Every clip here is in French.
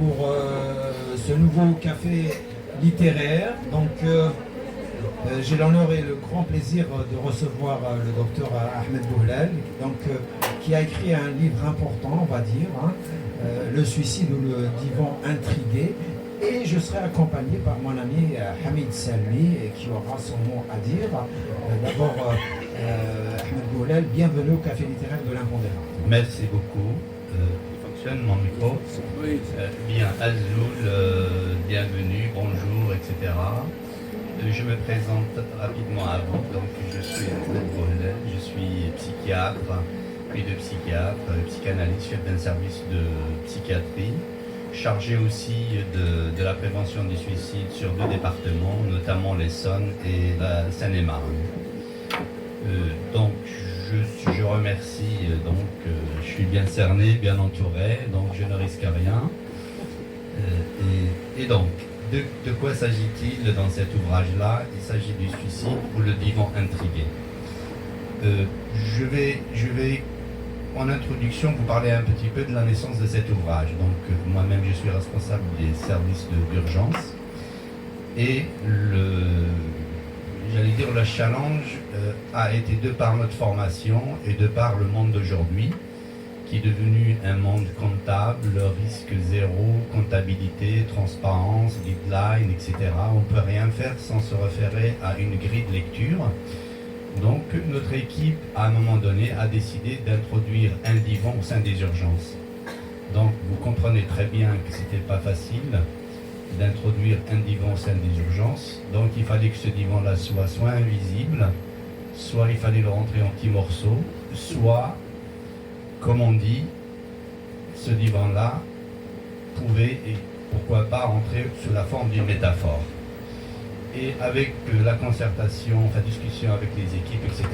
pour ce nouveau café littéraire. Donc j'ai l'honneur et le grand plaisir de recevoir le docteur Ahmed Bouhlal, donc, qui a écrit un livre important, on va dire, hein, Le suicide ou le divan intrigué. Et je serai accompagné par mon ami Hamid Salmi, qui aura son mot à dire. D'abord, Ahmed Bouhlal, bienvenue au Café littéraire de l'Impondérable. Merci beaucoup. Il fonctionne mon micro? Oui. Bien, Azoul, bienvenue, bonjour, etc. Je me présente rapidement à vous. Donc, je suis Ahmed Bouhlal, je suis psychiatre, puis de psychiatre, psychanalyste, chef d'un service de psychiatrie, chargé aussi de la prévention du suicide sur 2 départements, notamment l'Essonne et la Seine-et-Marne. Donc, je remercie, je suis bien cerné, bien entouré, donc je ne risque rien. Et donc, de quoi s'agit-il dans cet ouvrage-là? Il s'agit du suicide ou le divan intrigué. Je vais, en introduction, vous parler un petit peu de la naissance de cet ouvrage. Donc, moi-même, je suis responsable des services d'urgence. Et j'allais dire, le challenge a été de par notre formation et de par le monde d'aujourd'hui, qui est devenu un monde comptable, risque zéro, comptabilité, transparence, guideline, etc. On ne peut rien faire sans se référer à une grille de lecture. Donc notre équipe, à un moment donné, a décidé d'introduire un divan au sein des urgences. Donc vous comprenez très bien que ce n'était pas facile d'introduire un divan au sein des urgences. Donc il fallait que ce divan-là soit invisible, soit il fallait le rentrer en petits morceaux, soit, comme on dit, ce divan-là pouvait, et pourquoi pas, rentrer sous la forme d'une métaphore. Et avec la concertation, enfin discussion avec les équipes, etc.,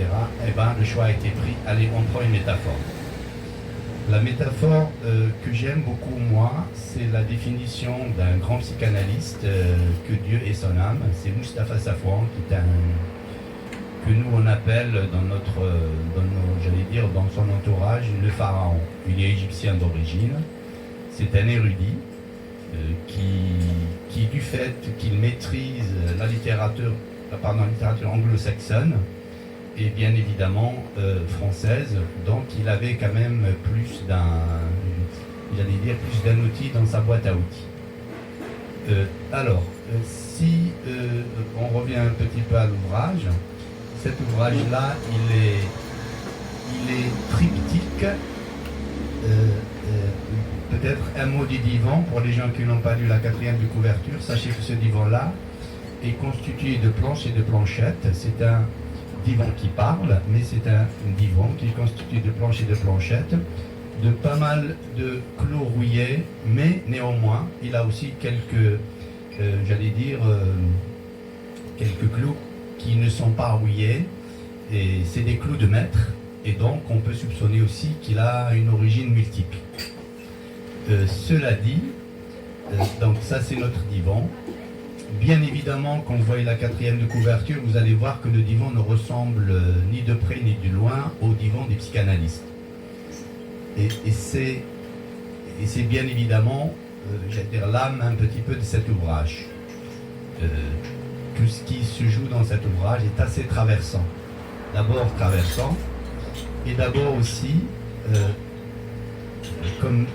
le choix a été pris, allez, on prend une métaphore. La métaphore que j'aime beaucoup, moi, c'est la définition d'un grand psychanalyste, que Dieu ait son âme, c'est Mustapha Safwan, qui est que nous on appelle dans son entourage, le pharaon. Il est égyptien d'origine, c'est un érudit qui du fait qu'il maîtrise la littérature anglo-saxonne et bien évidemment française, donc il avait quand même plus d'un outil dans sa boîte à outils. Si on revient un petit peu à l'ouvrage, cet ouvrage-là, il est triptyque. Peut-être un mot du divan, pour les gens qui n'ont pas lu la 4e de couverture, sachez que ce divan-là est constitué de planches et de planchettes. C'est un divan qui parle, mais c'est un divan qui est constitué de planches et de planchettes, de pas mal de clous rouillés, mais néanmoins, il a aussi quelques clous qui ne sont pas rouillés, et c'est des clous de maître, et donc on peut soupçonner aussi qu'il a une origine multiple. Cela dit, donc ça c'est notre divan. Bien évidemment, quand vous voyez la 4e de couverture, vous allez voir que le divan ne ressemble ni de près ni de loin au divan des psychanalystes. Et c'est bien évidemment, l'âme un petit peu de cet ouvrage. Tout ce qui se joue dans cet ouvrage est assez traversant. D'abord traversant, et d'abord aussi, comme,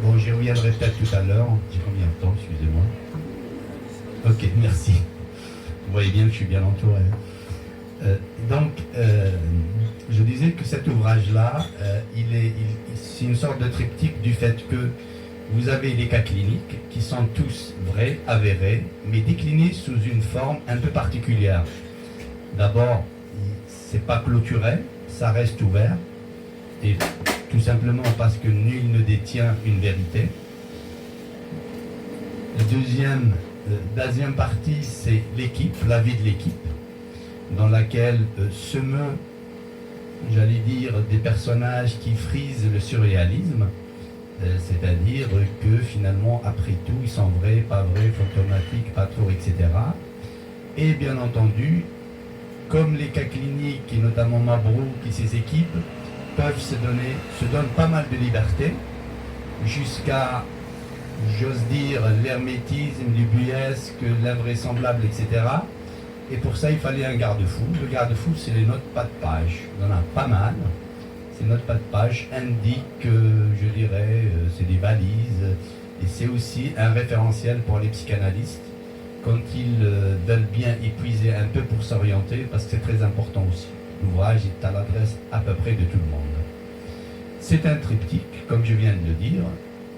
bon, j'y reviendrai peut-être tout à l'heure. J'ai combien de temps, excusez-moi? Ok, merci. Vous voyez bien que je suis bien entouré. Je disais que cet ouvrage-là, c'est une sorte de triptyque du fait que vous avez les cas cliniques qui sont tous vrais, avérés, mais déclinés sous une forme un peu particulière. D'abord, c'est pas clôturé, ça reste ouvert, et tout simplement parce que nul ne détient une vérité. La deuxième partie, c'est l'équipe, la vie de l'équipe, dans laquelle se meut, j'allais dire, des personnages qui frisent le surréalisme, c'est-à-dire que finalement, après tout, ils sont vrais, pas vrais, fantomatiques, pas trop, etc. Et bien entendu, comme les cas cliniques, et notamment Mabrouk et ses équipes, peuvent se donnent pas mal de liberté, jusqu'à j'ose dire, l'hermétisme, l'ubuesque, l'invraisemblable, etc. Et pour ça, il fallait un garde-fou. Le garde-fou, c'est les notes pas de page. On en a pas mal. Ces notes pas de page indiquent, je dirais, c'est des balises. Et c'est aussi un référentiel pour les psychanalystes quand ils veulent bien épuiser un peu pour s'orienter, parce que c'est très important aussi. L'ouvrage est à l'adresse à peu près de tout le monde. C'est un triptyque, comme je viens de le dire.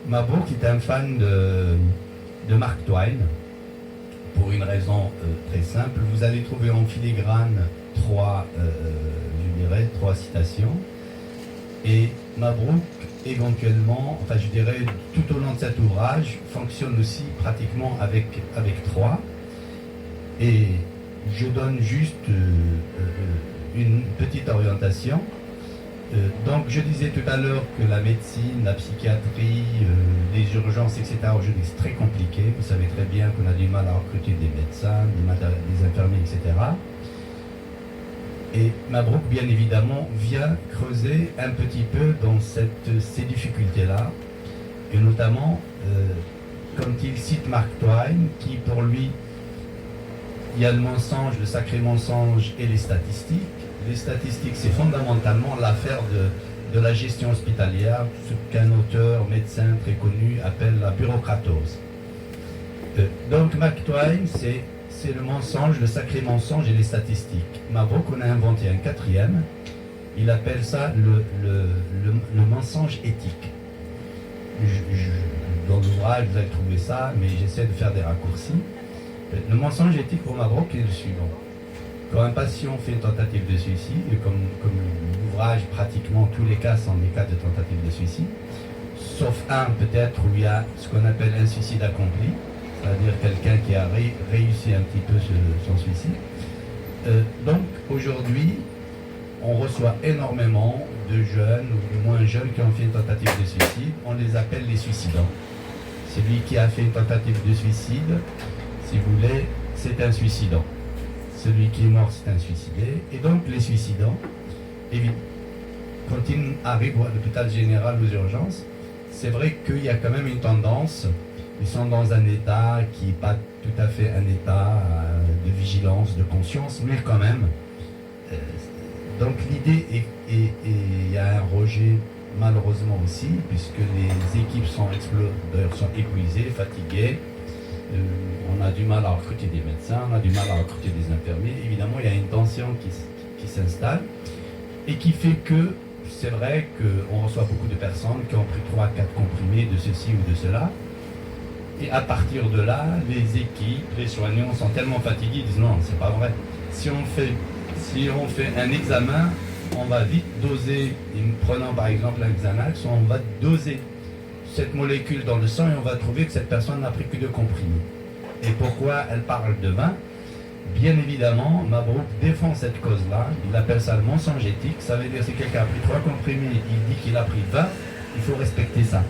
Mabrouk est un fan de Mark Twain, pour une raison très simple. Vous allez trouver en filigrane trois citations. Et Mabrouk, éventuellement, enfin je dirais tout au long de cet ouvrage, fonctionne aussi pratiquement avec trois. Et je donne juste une petite orientation. Donc je disais tout à l'heure que la médecine, la psychiatrie, les urgences, etc. aujourd'hui c'est très compliqué. Vous savez très bien qu'on a du mal à recruter des médecins, des infirmiers, etc. Et Mabrouk, bien évidemment, vient creuser un petit peu dans ces difficultés-là. Et notamment, quand il cite Mark Twain, qui pour lui, il y a le mensonge, le sacré mensonge et les statistiques. Les statistiques, c'est fondamentalement l'affaire de la gestion hospitalière, ce qu'un auteur, médecin très connu appelle la bureaucratose. Donc Mark Twain, c'est le mensonge, le sacré mensonge et les statistiques. Mabrouk en a inventé un quatrième, il appelle ça le mensonge éthique. Dans l'ouvrage, vous allez trouver ça, mais j'essaie de faire des raccourcis. Le mensonge éthique pour Mabrouk est le suivant. Quand un patient fait une tentative de suicide, et comme l'ouvrage, pratiquement tous les cas sont des cas de tentative de suicide, sauf un peut-être où il y a ce qu'on appelle un suicide accompli, c'est-à-dire quelqu'un qui a réussi un petit peu son suicide. Donc aujourd'hui, on reçoit énormément de jeunes, ou du moins jeunes qui ont fait une tentative de suicide, on les appelle les suicidants. Celui qui a fait une tentative de suicide, si vous voulez, c'est un suicidant. Celui qui est mort, c'est un suicidé. Et donc, les suicidants, quand ils arrivent à l'hôpital général aux urgences, c'est vrai qu'il y a quand même une tendance, ils sont dans un état qui n'est pas tout à fait un état de vigilance, de conscience, mais quand même. Donc, l'idée est, il y a un rejet, malheureusement aussi, puisque les équipes sont épuisées, fatiguées. On a du mal à recruter des médecins, on a du mal à recruter des infirmiers. Évidemment, il y a une tension qui s'installe et qui fait que c'est vrai qu'on reçoit beaucoup de personnes qui ont pris 3-4 comprimés de ceci ou de cela. Et à partir de là, les équipes, les soignants sont tellement fatigués, ils disent non, c'est pas vrai. Si on fait un examen, on va vite doser, prenant par exemple un Xanax, on va doser cette molécule dans le sang et on va trouver que cette personne n'a pris que 2 comprimés. Et pourquoi elle parle de 20? Bien évidemment, Mabrouk défend cette cause-là, il appelle ça le mensonge éthique, ça veut dire que si quelqu'un a pris 3 comprimés, il dit qu'il a pris 20, il faut respecter ça.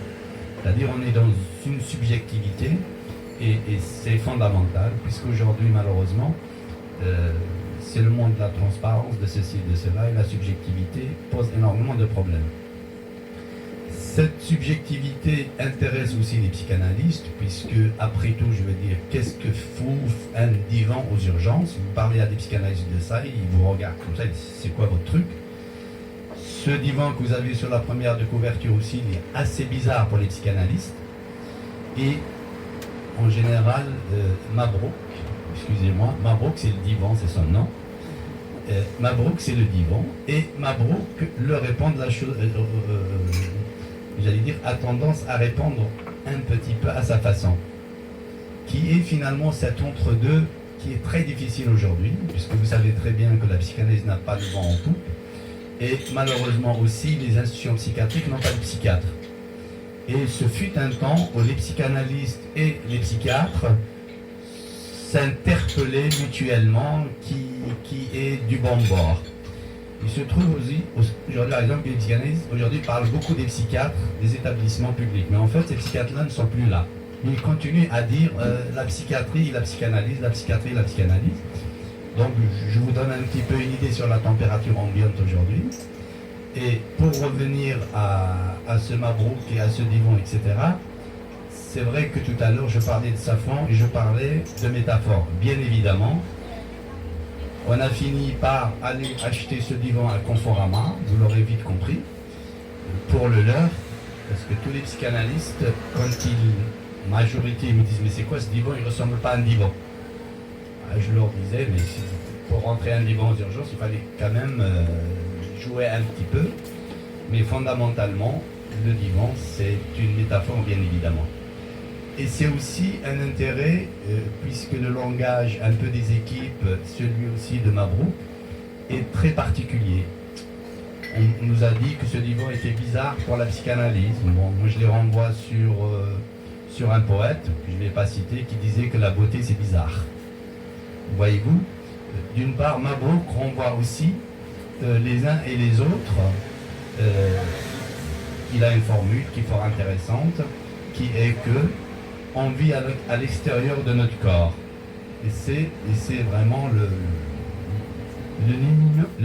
C'est-à-dire on est dans une subjectivité et c'est fondamental, puisqu'aujourd'hui malheureusement, c'est le monde de la transparence, de ceci et de cela, et la subjectivité pose énormément de problèmes. Cette subjectivité intéresse aussi les psychanalystes, puisque, après tout, je veux dire, qu'est-ce que fout un divan aux urgences? Vous parlez à des psychanalystes de ça, ils vous regardent comme ça, ils disent, c'est quoi votre truc? Ce divan que vous avez sur la première de couverture aussi, il est assez bizarre pour les psychanalystes. Et, en général, Mabrouk, excusez-moi, Mabrouk c'est le divan, c'est son nom. Mabrouk c'est le divan, et Mabrouk le répond de la chose... j'allais dire, a tendance à répondre un petit peu à sa façon, qui est finalement cet entre-deux qui est très difficile aujourd'hui, puisque vous savez très bien que la psychanalyse n'a pas le vent en poupe, et malheureusement aussi les institutions psychiatriques n'ont pas de psychiatre. Et ce fut un temps où les psychanalystes et les psychiatres s'interpellaient mutuellement qui est du bon bord. Il se trouve aussi, aujourd'hui par exemple, que les psychanalystes aujourd'hui parlent beaucoup des psychiatres, des établissements publics. Mais en fait, ces psychiatres-là ne sont plus là. Ils continuent à dire la psychiatrie, la psychanalyse, la psychiatrie, la psychanalyse. Donc je vous donne un petit peu une idée sur la température ambiante aujourd'hui. Et pour revenir à ce Mabrouk et à ce divan, etc., c'est vrai que tout à l'heure je parlais de safran et je parlais de métaphore. Bien évidemment, on a fini par aller acheter ce divan à Conforama, vous l'aurez vite compris, pour le leur, parce que tous les psychanalystes, majorité, me disent mais c'est quoi ce divan, il ne ressemble pas à un divan. Je leur disais, mais pour rentrer un divan aux urgences, il fallait quand même jouer un petit peu, mais fondamentalement, le divan, c'est une métaphore, bien évidemment. Et c'est aussi un intérêt, puisque le langage un peu des équipes, celui aussi de Mabrouk, est très particulier. On nous a dit que ce divan était bizarre pour la psychanalyse. Bon, moi je les renvoie sur un poète, que je ne vais pas citer, qui disait que la beauté c'est bizarre. Voyez-vous, d'une part, Mabrouk renvoie aussi les uns et les autres. Il a une formule qui est fort intéressante, qui est que on vit à l'extérieur de notre corps. Et c'est vraiment le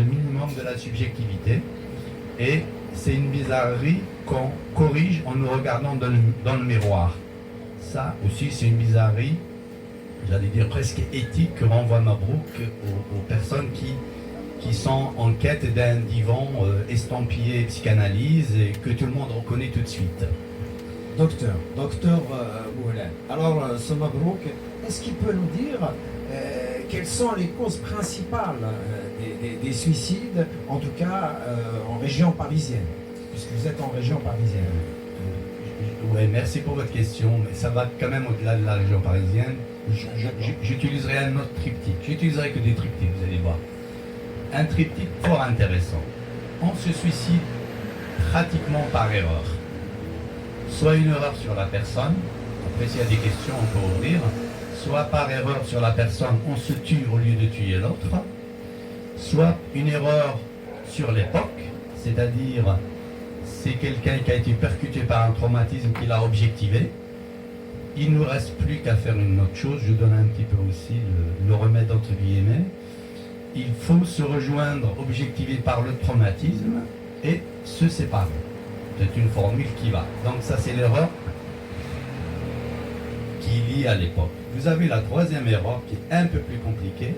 minimum de la subjectivité. Et c'est une bizarrerie qu'on corrige en nous regardant dans le miroir. Ça aussi, c'est une bizarrerie, j'allais dire presque éthique, que renvoie Mabrouk aux personnes qui sont en quête d'un divan estampillé psychanalyse et que tout le monde reconnaît tout de suite. Docteur Bouhlel. Alors, ce Mabrouk, est-ce qu'il peut nous dire quelles sont les causes principales des suicides, en tout cas en région parisienne, puisque vous êtes en région parisienne? Oui, merci pour votre question, mais ça va quand même au-delà de la région parisienne. J'utiliserai un autre triptyque. J'utiliserai que des triptyques, vous allez voir. Un triptyque fort intéressant. On se suicide pratiquement par erreur. Soit une erreur sur la personne, après s'il y a des questions on peut ouvrir, soit par erreur sur la personne, on se tue au lieu de tuer l'autre, soit une erreur sur l'époque, c'est-à-dire c'est quelqu'un qui a été percuté par un traumatisme qui l'a objectivé, il ne nous reste plus qu'à faire une autre chose, je donne un petit peu aussi le remède entre guillemets, il faut se rejoindre objectivé par le traumatisme et se séparer. C'est une formule qui va. Donc ça c'est l'erreur qui est liée à l'époque. Vous avez la troisième erreur qui est un peu plus compliquée,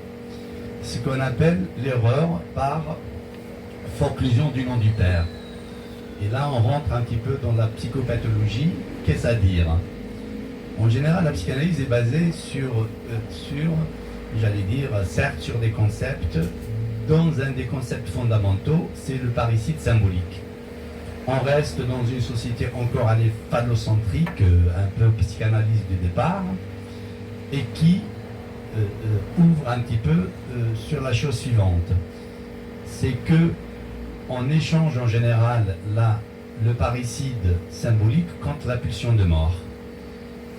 ce qu'on appelle l'erreur par forclusion du nom du père. Et là on rentre un petit peu dans la psychopathologie. Qu'est-ce à dire? En général la psychanalyse est basée sur j'allais dire, certes sur des concepts, dans un des concepts fondamentaux, c'est le parricide symbolique. On reste dans une société encore allée phallocentrique, un peu psychanalyse du départ, et qui ouvre un petit peu sur la chose suivante. C'est que on échange en général le parricide symbolique contre la pulsion de mort.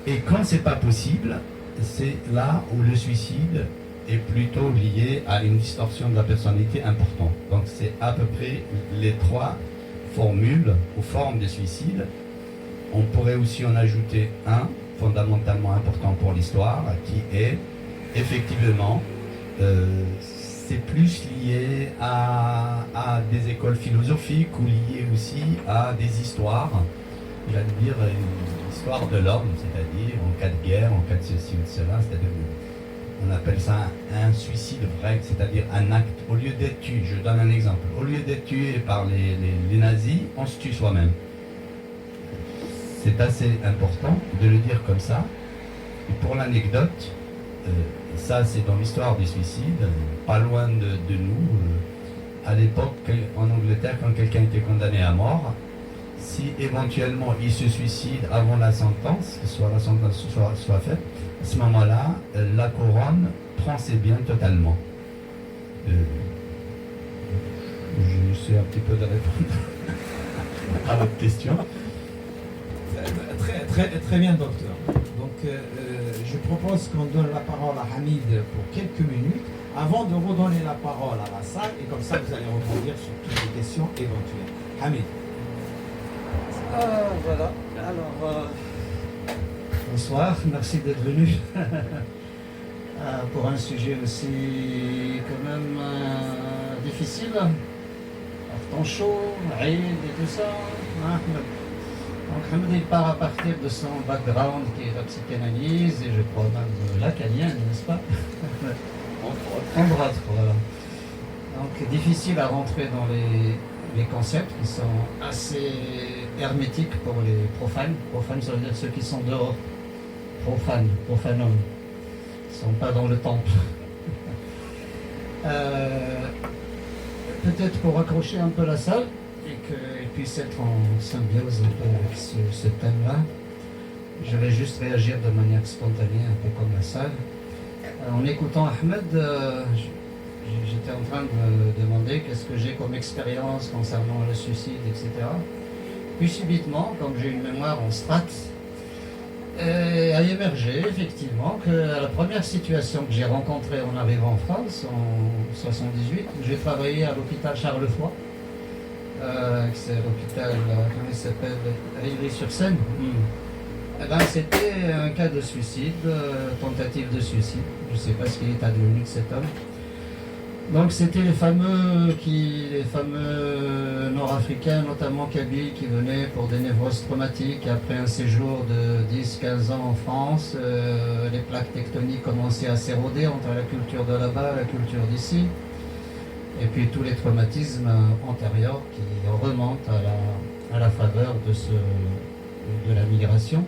Et quand c'est pas possible, c'est là où le suicide est plutôt lié à une distorsion de la personnalité importante. Donc c'est à peu près les trois formules ou formes de suicide. On pourrait aussi en ajouter un fondamentalement important pour l'histoire qui est effectivement c'est plus lié à des écoles philosophiques ou lié aussi à des histoires, j'allais dire une histoire de l'homme, c'est-à-dire en cas de guerre, en cas de ceci ou de cela, c'est-à-dire on appelle ça un suicide vrai, c'est-à-dire un acte, au lieu d'être tué, je donne un exemple, au lieu d'être tué par les nazis, on se tue soi-même. C'est assez important de le dire comme ça. Et pour l'anecdote, ça c'est dans l'histoire des suicides, pas loin de nous, à l'époque en Angleterre, quand quelqu'un était condamné à mort, si éventuellement il se suicide avant la sentence, soit la sentence soit faite, à ce moment-là, la couronne prend ses biens totalement. J'essaie un petit peu de répondre à votre question. Très bien, docteur. Donc, je propose qu'on donne la parole à Hamid pour quelques minutes, avant de redonner la parole à la salle, et comme ça, vous allez rebondir sur toutes les questions éventuelles. Hamid. Voilà. Alors, bonsoir, merci d'être venu pour un sujet aussi quand même difficile. Temps chaud, Aïd et tout ça. Donc Hamd il part à partir de son background qui est la psychanalyse et je crois même lacanienne, n'est-ce pas? Entre autres, voilà. Donc difficile à rentrer dans les concepts qui sont assez hermétiques pour les profanes. Profanes, ça veut dire ceux qui sont dehors. Profanes, profanum. Ils ne sont pas dans le temple. Peut-être pour accrocher un peu la salle et qu'il puisse être en symbiose un peu avec ce thème-là, je vais juste réagir de manière spontanée, un peu comme la salle. En écoutant Ahmed, j'étais en train de me demander qu'est-ce que j'ai comme expérience concernant le suicide, etc. Puis subitement, comme j'ai une mémoire en strate, a émergé effectivement que la première situation que j'ai rencontrée en arrivant en France, en 78, j'ai travaillé à l'hôpital Charles-Foy, c'est l'hôpital, comment il s'appelle, Ivry-sur-Seine. Eh ben, c'était un cas de suicide, tentative de suicide. Je ne sais pas ce qu'il est advenu de cet homme. Donc c'était les fameux nord-africains, notamment Kabyles, qui venaient pour des névroses traumatiques. Après un séjour de 10-15 ans en France, les plaques tectoniques commençaient à s'éroder entre la culture de là-bas et la culture d'ici. Et puis tous les traumatismes antérieurs qui remontent à la faveur de la migration.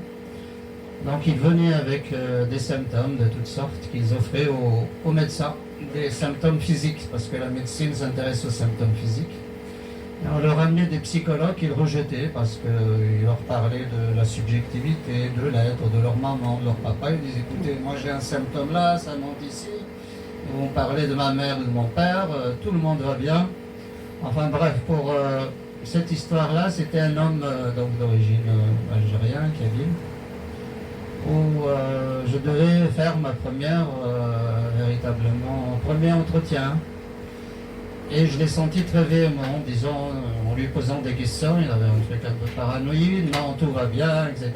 Donc ils venaient avec des symptômes de toutes sortes qu'ils offraient aux médecins, des symptômes physiques, parce que la médecine s'intéresse aux symptômes physiques. Et on leur amenait des psychologues qu'ils rejetaient parce qu'ils leur parlaient de la subjectivité, de l'être, de leur maman, de leur papa. Ils disaient, écoutez, moi j'ai un symptôme là, ça monte ici. Ils vont parler de ma mère ou de mon père, tout le monde va bien. Enfin bref, pour cette histoire-là, c'était un homme donc d'origine algérienne, kabyle, où je devais faire ma première, premier entretien. Et je l'ai senti très véhément, disons, en lui posant des questions, il avait un truc un peu paranoïde, non, tout va bien, etc.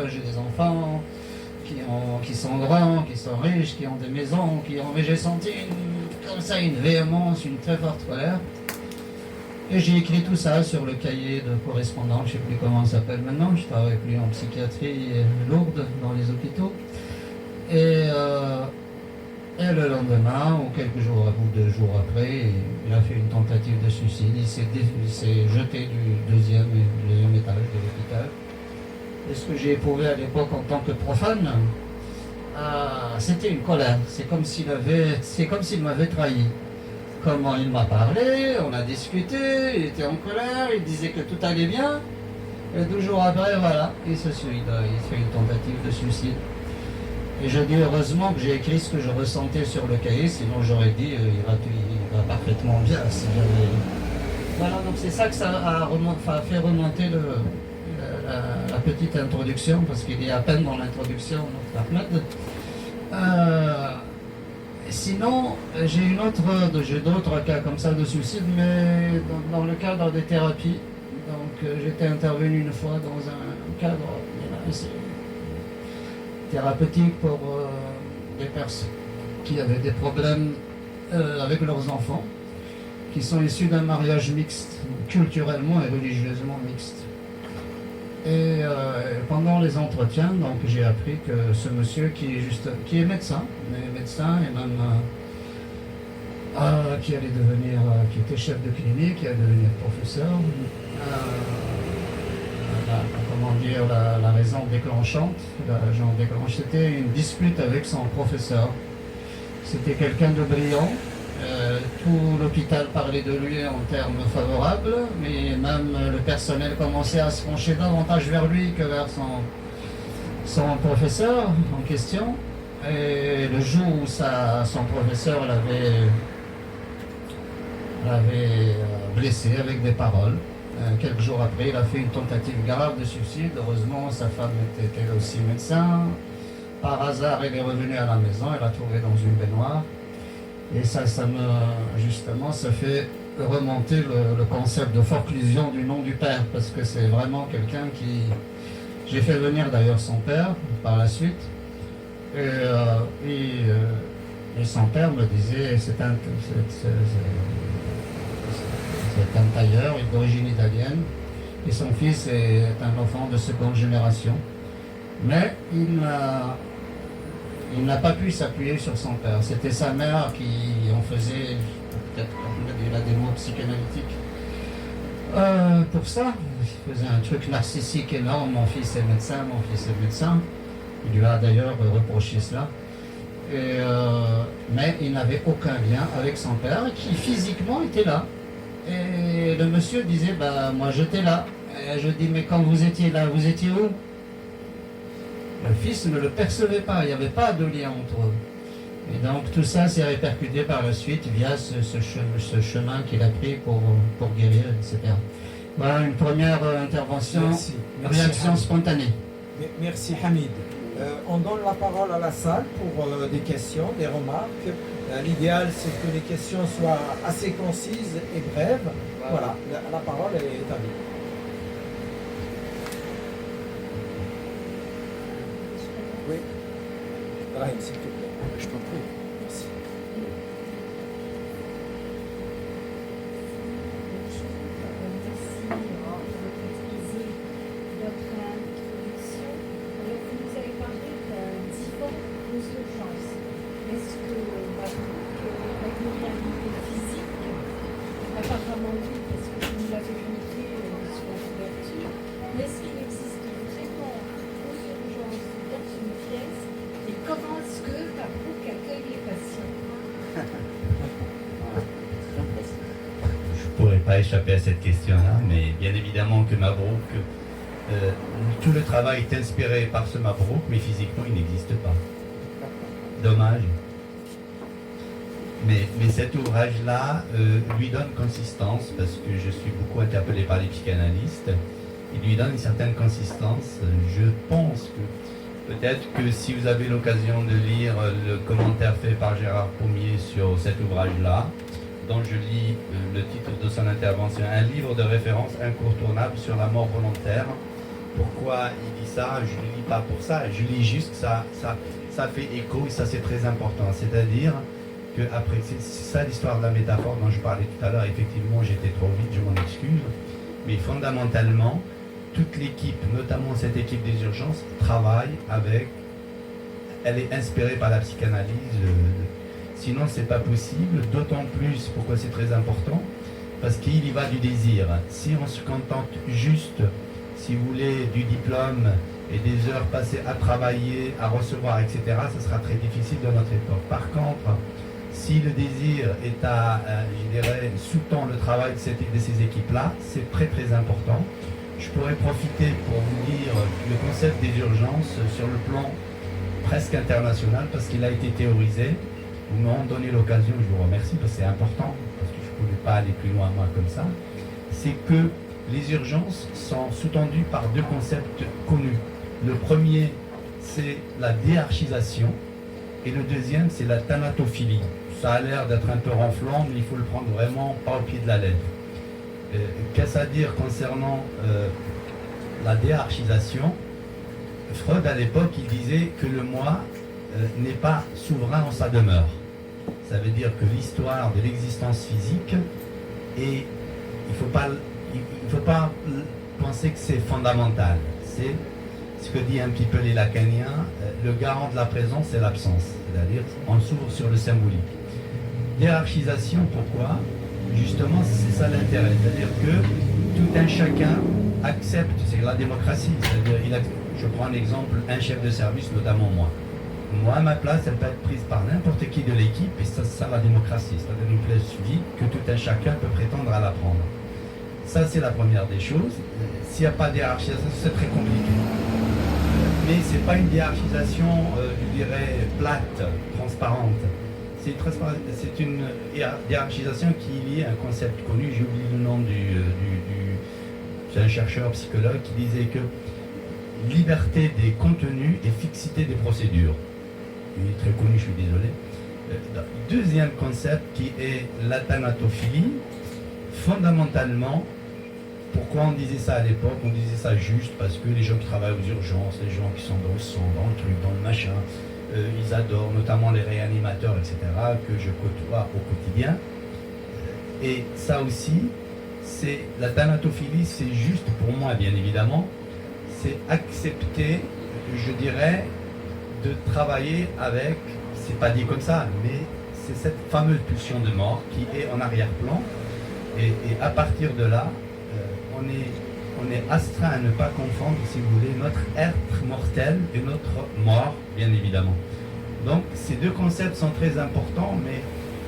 J'ai des enfants qui sont grands, qui sont riches, qui ont des maisons, mais j'ai senti comme ça une véhémence, une très forte colère. Et j'ai écrit tout ça sur le cahier de correspondance, je ne sais plus comment ça s'appelle maintenant, je travaille plus en psychiatrie lourde dans les hôpitaux. Et le lendemain, ou quelques jours ou 2 jours après, il a fait une tentative de suicide, il s'est jeté du deuxième étage de l'hôpital. Et ce que j'ai éprouvé à l'époque en tant que profane, c'était une colère, c'est comme s'il m'avait trahi. Comment il m'a parlé, on a discuté, il était en colère, il disait que tout allait bien. Et 2 jours après, voilà, il se suicide, il fait une tentative de suicide. Et je dis heureusement que j'ai écrit ce que je ressentais sur le cahier, sinon j'aurais dit il va parfaitement bien. Si voilà, donc c'est ça que ça a fait remonter la petite introduction, parce qu'il est à peine dans l'introduction, notre Ahmed. Sinon, j'ai d'autres cas comme ça de suicide, mais dans le cadre des thérapies. Donc j'étais intervenu une fois dans un cadre thérapeutique pour des personnes qui avaient des problèmes avec leurs enfants, qui sont issus d'un mariage mixte, culturellement et religieusement mixte. Et pendant les entretiens, donc j'ai appris que ce monsieur qui est médecin, et même qui allait devenir, qui était chef de clinique, qui allait devenir professeur. La raison déclenchante, c'était une dispute avec son professeur. C'était quelqu'un de brillant. Tout l'hôpital parlait de lui en termes favorables, mais même le personnel commençait à se pencher davantage vers lui que vers son professeur en question. Et le jour où son professeur l'avait blessé avec des paroles, quelques jours après, il a fait une tentative grave de suicide. Heureusement, sa femme était aussi médecin. Par hasard, elle est revenue à la maison, elle l'a trouvé dans une baignoire. Et ça fait remonter le concept de forclusion du nom du père, parce que c'est vraiment quelqu'un qui... J'ai fait venir d'ailleurs son père par la suite, et son père me disait, c'est un tailleur d'origine italienne, Et son fils est un enfant de seconde génération. Mais il n'a pas pu s'appuyer sur son père. C'était sa mère qui en faisait, peut-être la démo psychanalytique. Pour ça, il faisait un truc narcissique énorme. Mon fils est médecin, mon fils est médecin. Il lui a d'ailleurs reproché cela. Mais il n'avait aucun lien avec son père qui physiquement était là. Et le monsieur disait, bah moi j'étais là. Et je dis, mais quand vous étiez là, vous étiez où? Le fils ne le percevait pas, il n'y avait pas de lien entre eux. Et donc tout ça s'est répercuté par la suite via ce chemin qu'il a pris pour guérir, etc. Voilà une première intervention, Merci. une réaction Hamid. spontanée. Merci Hamid. On donne la parole à la salle pour des questions, des remarques. L'idéal, c'est que les questions soient assez concises et brèves. Voilà, la parole est à vous. Oui. Brahim, s'il te plaît. Je t'en prie. Merci. Apparemment oui, parce que je nous l'avais montré sur la couverture. Mais est-ce qu'il existe vraiment aux urgences dans une pièce et comment est-ce que Mabrouk accueille les patients? Je ne pourrais pas échapper à cette question-là, mais bien évidemment que Mabrouk, tout le travail est inspiré par ce Mabrouk, mais physiquement il n'existe pas. Dommage. Mais cet ouvrage-là lui donne consistance, parce que je suis beaucoup interpellé par les psychanalystes, il lui donne une certaine consistance. Je pense que peut-être que si vous avez l'occasion de lire le commentaire fait par Gérard Pommier sur cet ouvrage-là, dont je lis le titre de son intervention, un livre de référence incontournable sur la mort volontaire. Pourquoi il dit ça? Je ne le lis pas pour ça, je lis juste que ça fait écho et ça c'est très important. C'est-à-dire que après, c'est ça l'histoire de la métaphore dont je parlais tout à l'heure. Effectivement, j'étais trop vite, je m'en excuse. Mais fondamentalement, toute l'équipe, notamment cette équipe des urgences, travaille avec. Elle est inspirée par la psychanalyse. Sinon, c'est pas possible. D'autant plus, pourquoi c'est très important, parce qu'il y va du désir. Si on se contente juste, si vous voulez, du diplôme et des heures passées à travailler, à recevoir, etc., ce sera très difficile de notre époque. Par contre, si le désir est je dirais, sous-tend le travail de ces équipes-là, c'est très très important. Je pourrais profiter pour vous dire le concept des urgences sur le plan presque international, parce qu'il a été théorisé. Vous m'en donnez l'occasion, je vous remercie, parce que c'est important, parce que je ne pouvais pas aller plus loin moi comme ça. C'est que les urgences sont sous-tendues par deux concepts connus. Le premier, c'est la déarchisation, et le deuxième, c'est la thanatophilie. Ça a l'air d'être un peu renflant, mais il faut le prendre vraiment pas au pied de la lettre. Qu'est-ce à dire concernant la déarchisation? Freud, à l'époque, il disait que le moi n'est pas souverain en sa demeure. Ça veut dire que l'histoire de l'existence physique, et il faut pas penser que c'est fondamental. C'est ce que dit un petit peu les lacaniens, le garant de la présence, c'est l'absence. C'est-à-dire, on s'ouvre sur le symbolique. Hiérarchisation, pourquoi? Justement, c'est ça l'intérêt. C'est-à-dire que tout un chacun accepte, c'est la démocratie. C'est-à-dire, je prends un exemple, un chef de service, notamment moi. Moi, ma place, elle peut être prise par n'importe qui de l'équipe, et ça, c'est la démocratie. C'est-à-dire une place vide que tout un chacun peut prétendre à la prendre. Ça, c'est la première des choses. S'il n'y a pas de hiérarchisation, c'est très compliqué. Mais ce n'est pas une hiérarchisation, je dirais, plate, transparente. C'est une hiérarchisation qui est liée à un concept connu, j'ai oublié le nom c'est un chercheur psychologue qui disait que liberté des contenus et fixité des procédures. Il est très connu, je suis désolé. Deuxième concept qui est la thanatophilie. Fondamentalement, pourquoi on disait ça à l'époque? On disait ça juste parce que les gens qui travaillent aux urgences, les gens qui sont dans le sang, dans le truc, dans le machin, ils adorent, notamment les réanimateurs, etc., que je côtoie au quotidien. Et ça aussi, c'est la thanatophilie, c'est juste pour moi, bien évidemment, c'est accepter, je dirais, de travailler avec, c'est pas dit comme ça, mais c'est cette fameuse pulsion de mort qui est en arrière-plan. Et à partir de là, on est astreint à ne pas confondre, si vous voulez, notre être mortel et notre mort, bien évidemment. Donc, ces deux concepts sont très importants,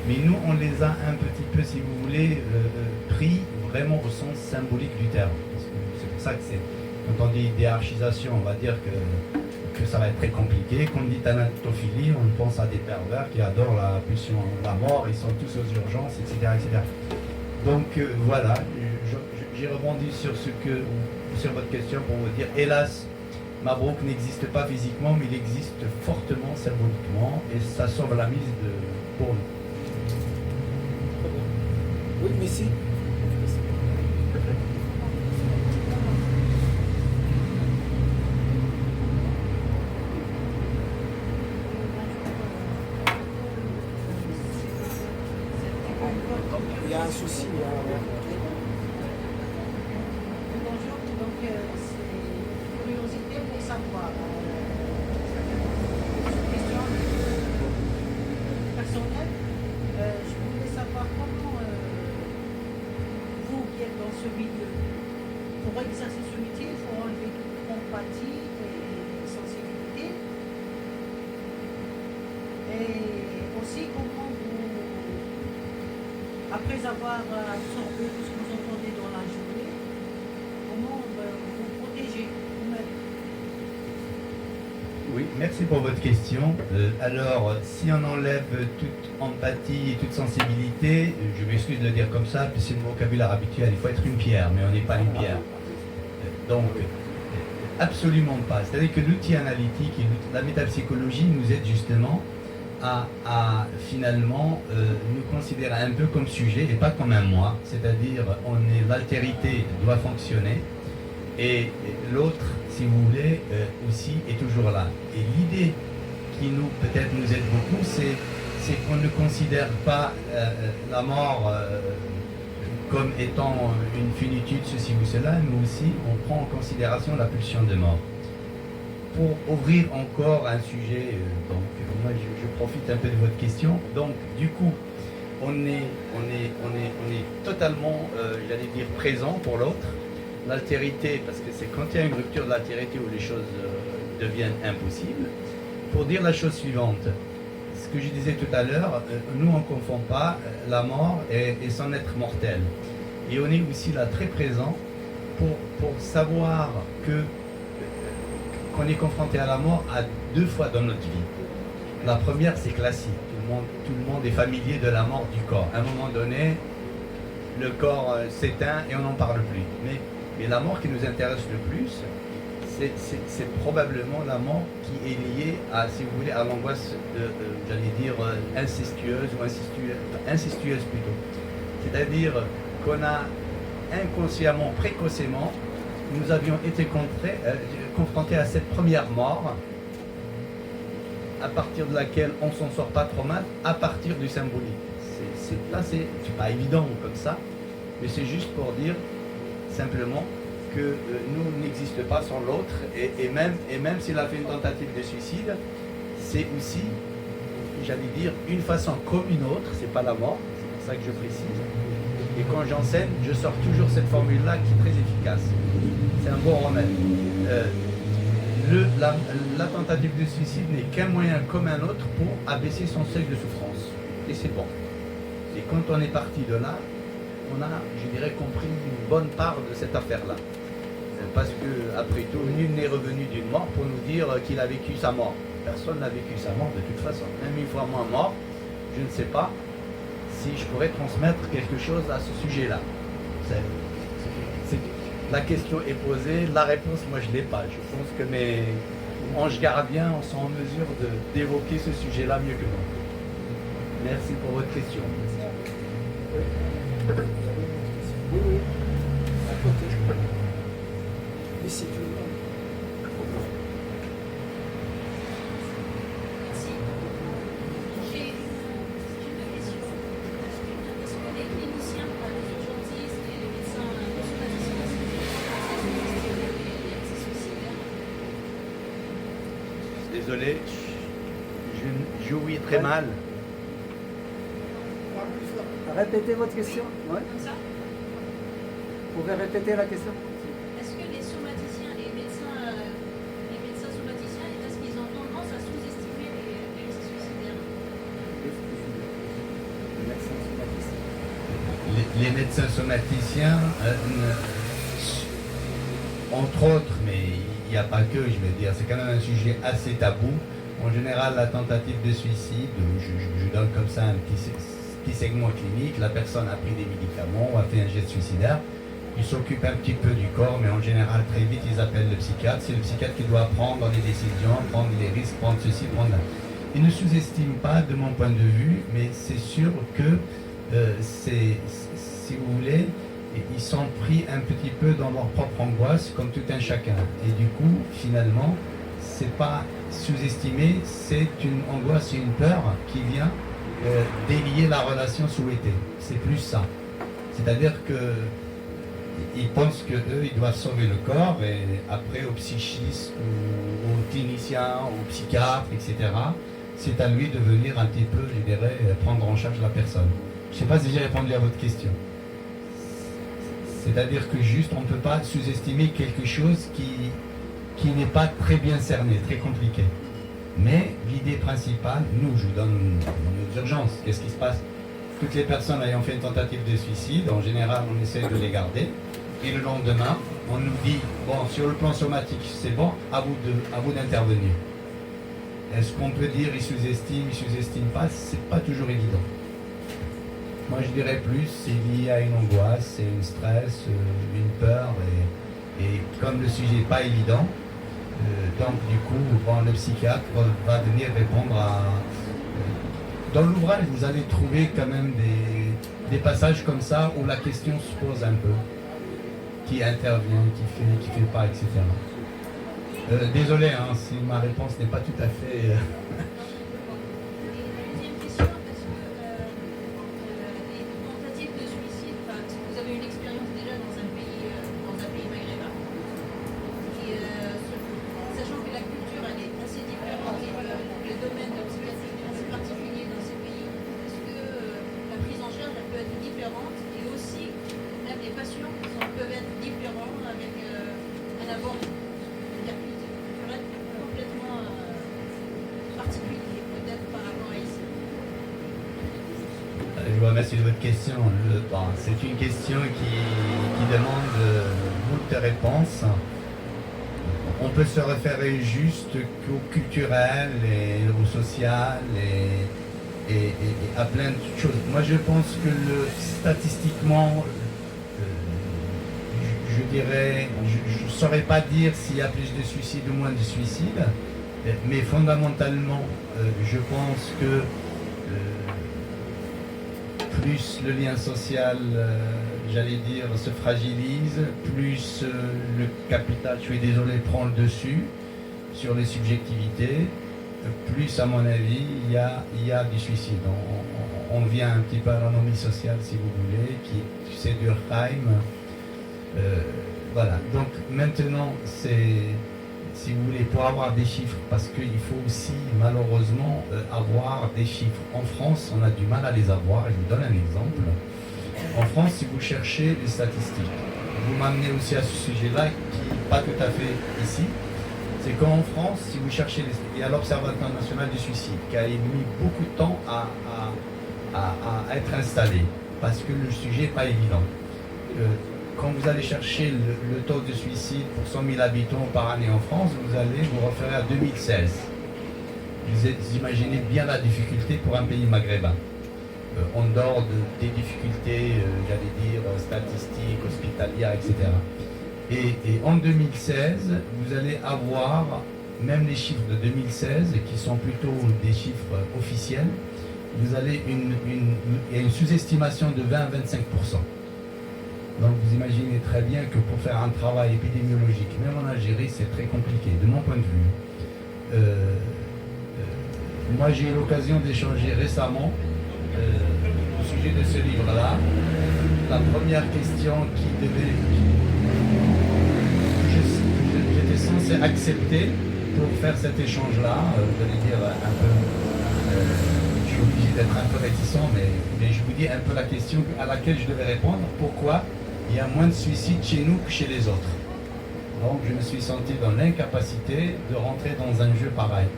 mais nous, on les a un petit peu, si vous voulez, pris vraiment au sens symbolique du terme. C'est pour ça que quand on dit hiérarchisation, on va dire que ça va être très compliqué. Quand on dit thanatophilie, on pense à des pervers qui adorent la pulsion, la mort, ils sont tous aux urgences, etc. etc. Donc voilà, j'ai rebondi sur votre question pour vous dire, hélas, Mabrouk n'existe pas physiquement, mais il existe fortement symboliquement, et ça sauve la mise pour nous. Oui, merci. Il y a un souci. Bonjour, donc c'est curiosité pour savoir. Question personnelle. Je voulais savoir comment vous qui êtes dans ce milieu, pour exercer ce métier, il faut enlever toute empathie et sensibilité. Et aussi comment vous, après avoir absorbé tout ce que vous entendez dans la journée, comment vous protégez vous-même? Oui, merci pour votre question. Alors, si on enlève toute empathie et toute sensibilité, je m'excuse de le dire comme ça, puis c'est le vocabulaire habituel, il faut être une pierre, mais on n'est pas une pierre. Donc, absolument pas. C'est-à-dire que l'outil analytique et la métapsychologie nous aide justement à finalement nous considérer un peu comme sujet et pas comme un moi. C'est-à-dire, l'altérité doit fonctionner et l'autre, si vous voulez, aussi est toujours là. Et l'idée qui peut-être nous aide beaucoup, c'est qu'on ne considère pas la mort comme étant une finitude, ceci ou cela, nous aussi, on prend en considération la pulsion de mort. Pour ouvrir encore un sujet, donc moi je profite un peu de votre question. Donc du coup, on est totalement, j'allais dire, présent pour l'autre. L'altérité, parce que c'est quand il y a une rupture de l'altérité où les choses deviennent impossibles. Pour dire la chose suivante, ce que je disais tout à l'heure, nous on ne confond pas la mort et son être mortel. Et on est aussi là très présent pour savoir qu'on est confronté à la mort à deux fois dans notre vie. La première, c'est classique. Tout le monde est familier de la mort du corps. À un moment donné, le corps s'éteint et on n'en parle plus. Mais la mort qui nous intéresse le plus, c'est probablement la mort qui est liée à, si vous voulez, à l'angoisse, j'allais dire, incestueuse ou incestueuse plutôt. C'est-à-dire qu'on a inconsciemment, précocement, nous avions été confrontés à cette première mort, à partir de laquelle on ne s'en sort pas trop mal, à partir du symbolique. C'est pas évident comme ça, mais c'est juste pour dire simplement que nous n'existons pas sans l'autre, et même s'il a fait une tentative de suicide, c'est aussi, j'allais dire, une façon comme une autre, c'est pas la mort, c'est pour ça que je précise. Et quand j'enseigne, je sors toujours cette formule-là qui est très efficace. C'est un bon remède. La tentative de suicide n'est qu'un moyen comme un autre pour abaisser son seuil de souffrance. Et c'est bon. Et quand on est parti de là, on a, je dirais, compris une bonne part de cette affaire-là. Parce que, après tout, nul n'est revenu d'une mort pour nous dire qu'il a vécu sa mort. Personne n'a vécu sa mort de toute façon. Même une fois moi mort, je ne sais pas si je pourrais transmettre quelque chose à ce sujet-là. La question est posée, la réponse, moi je ne l'ai pas. Je pense que mes anges gardiens sont en mesure d'évoquer ce sujet-là mieux que moi. Merci pour votre question. Oui. À côté. Mais c'est tout le monde. Merci. J'ai une question. Est-ce que les cliniciens, les urgentistes et les médecins Désolé, je ouïs très mal. Répétez votre question. Ouais. Comme ça. Vous pouvez répéter la question? Est-ce que les somaticiens, les médecins somaticiens, est-ce qu'ils ont tendance à sous-estimer les risques suicidaires? Les médecins somaticiens, entre autres, mais il n'y a pas que, je veux dire, c'est quand même un sujet assez tabou. En général, la tentative de suicide, je donne comme ça un petit segment clinique, la personne a pris des médicaments ou a fait un geste suicidaire, il s'occupe un petit peu du corps, mais en général, très vite, ils appellent le psychiatre. C'est le psychiatre qui doit prendre les décisions, prendre les risques, prendre ceci, prendre là. Ils ne sous-estiment pas, de mon point de vue, mais c'est sûr que si vous voulez, ils sont pris un petit peu dans leur propre angoisse, comme tout un chacun. Et du coup, finalement, c'est pas sous-estimé, c'est une angoisse et une peur qui vient délier la relation souhaitée. C'est plus ça. C'est-à-dire que ils pensent que eux, ils doivent sauver le corps et après au psychiste ou au clinicien, au psychiatre, etc. C'est à lui de venir un petit peu, je dirais, prendre en charge la personne. Je ne sais pas si j'ai répondu à votre question. C'est-à-dire que juste, on ne peut pas sous-estimer quelque chose qui n'est pas très bien cerné, très compliqué. Mais l'idée principale, nous, je vous donne nos urgences. Qu'est-ce qui se passe? Toutes les personnes ayant fait une tentative de suicide, en général, on essaie de les garder. Et le lendemain, on nous dit, bon, sur le plan somatique, c'est bon, à vous d'intervenir. Est-ce qu'on peut dire, ils sous-estiment pas? C'est pas toujours évident. Moi, je dirais plus, c'est lié à une angoisse, c'est un stress, une peur, et comme le sujet n'est pas évident, donc du coup, bon, le psychiatre va venir répondre à... Dans l'ouvrage, vous allez trouver quand même des passages comme ça où la question se pose un peu. Qui intervient, qui fait pas, etc. Désolé hein, si ma réponse n'est pas tout à fait... Et deuxième question, est-ce que les tentatives de suicide, vous avez une expérience déjà dans un pays maghrébin, et sachant que la culture elle est assez différente et que le domaine de psychiatrie est assez particulier dans ces pays, est-ce que la prise en charge elle peut être différente et aussi même les patients peuvent être différents avec un abord culturel complètement particulier peut-être par rapport à ici. Je vous remercie de votre question. C'est une question qui demande beaucoup de réponses. On peut se référer juste qu'au culturel et au social et à plein de choses. Moi je pense que statistiquement, je dirais, je ne saurais pas dire s'il y a plus de suicides ou moins de suicides, mais fondamentalement, je pense que plus le lien social, j'allais dire, se fragilise, plus le capital, je suis désolé, prend le dessus sur les subjectivités, plus à mon avis, il y a du suicide. On vient un petit peu à l'anomie sociale, si vous voulez, c'est Durkheim. Voilà, donc maintenant, si vous voulez, pour avoir des chiffres, parce qu'il faut aussi malheureusement avoir des chiffres. En France, on a du mal à les avoir, je vous donne un exemple. En France, si vous cherchez les statistiques, vous m'amenez aussi à ce sujet-là, qui n'est pas tout à fait ici, c'est qu'en France, si vous cherchez, il y a l'Observatoire national du suicide, qui a mis beaucoup de temps à être installé, parce que le sujet n'est pas évident. Quand vous allez chercher le taux de suicide pour 100 000 habitants par année en France, vous allez vous référer à 2016. Vous imaginez bien la difficulté pour un pays maghrébin. En dehors des difficultés, j'allais dire, statistiques, hospitalières, etc. Et en 2016, vous allez avoir, même les chiffres de 2016, qui sont plutôt des chiffres officiels, vous allez il y a une sous-estimation de 20 à 25%. Donc vous imaginez très bien que pour faire un travail épidémiologique, même en Algérie, c'est très compliqué, de mon point de vue. Moi, j'ai eu l'occasion d'échanger récemment au sujet de ce livre-là. La première question que j'étais censé accepter, pour faire cet échange-là, vous allez dire un peu, je suis obligé d'être un peu réticent, mais je vous dis un peu la question à laquelle je devais répondre. Pourquoi il y a moins de suicides chez nous que chez les autres? Donc je me suis senti dans l'incapacité de rentrer dans un jeu pareil.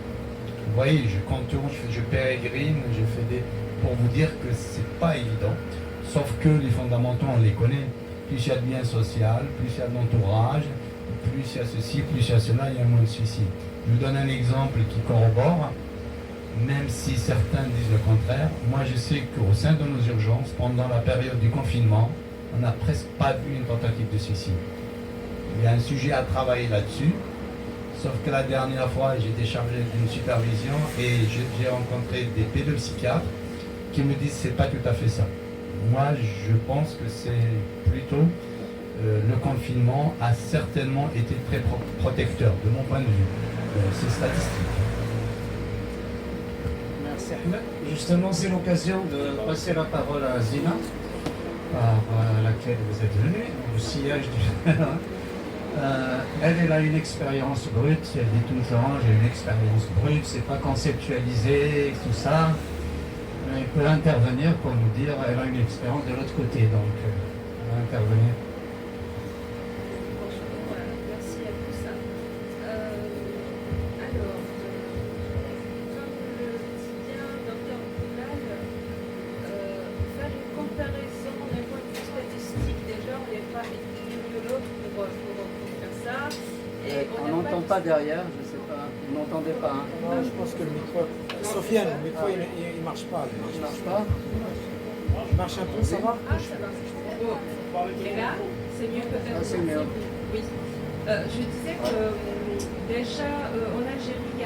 Vous voyez, je contourne, je pérégrine, je fais des... pour vous dire que c'est pas évident. Sauf que les fondamentaux, on les connaît. Plus il y a de lien social, plus il y a de l'entourage, plus il y a ceci, plus il y a cela, il y a moins de suicides. Je vous donne un exemple qui corrobore, même si certains disent le contraire. Moi, je sais qu'au sein de nos urgences, pendant la période du confinement, on n'a presque pas vu une tentative de suicide. Il y a un sujet à travailler là-dessus, sauf que la dernière fois, j'étais chargé d'une supervision et j'ai rencontré des pédopsychiatres qui me disent que ce n'est pas tout à fait ça. Moi, je pense que c'est plutôt le confinement a certainement été très protecteur, de mon point de vue. C'est statistique. Merci Ahmed. Justement, c'est l'occasion de passer la parole à Zina, par laquelle vous êtes venue, au sillage du... elle a une expérience brute, elle dit tout le temps, j'ai une expérience brute, c'est pas conceptualisé, tout ça. Elle peut intervenir pour nous dire, elle a une expérience de l'autre côté, donc elle va intervenir. Merci à tous. Alors, comme le dit bien Dr Boulal, faire une comparaison d'un point de vue statistique, déjà on n'est pas épidémiologue pour faire ça. Et On n'a n'entend pas derrière, je sais pas, vous n'entendez pas. Hein. Non, je pense que le micro. Sofiane, le micro il marche pas. Il marche pas. Il marche un peu, ça va? Ah, ça va. Bon. Et là, c'est mieux peut-être. Ah, c'est mieux. Oui. Je disais que déjà en Algérie,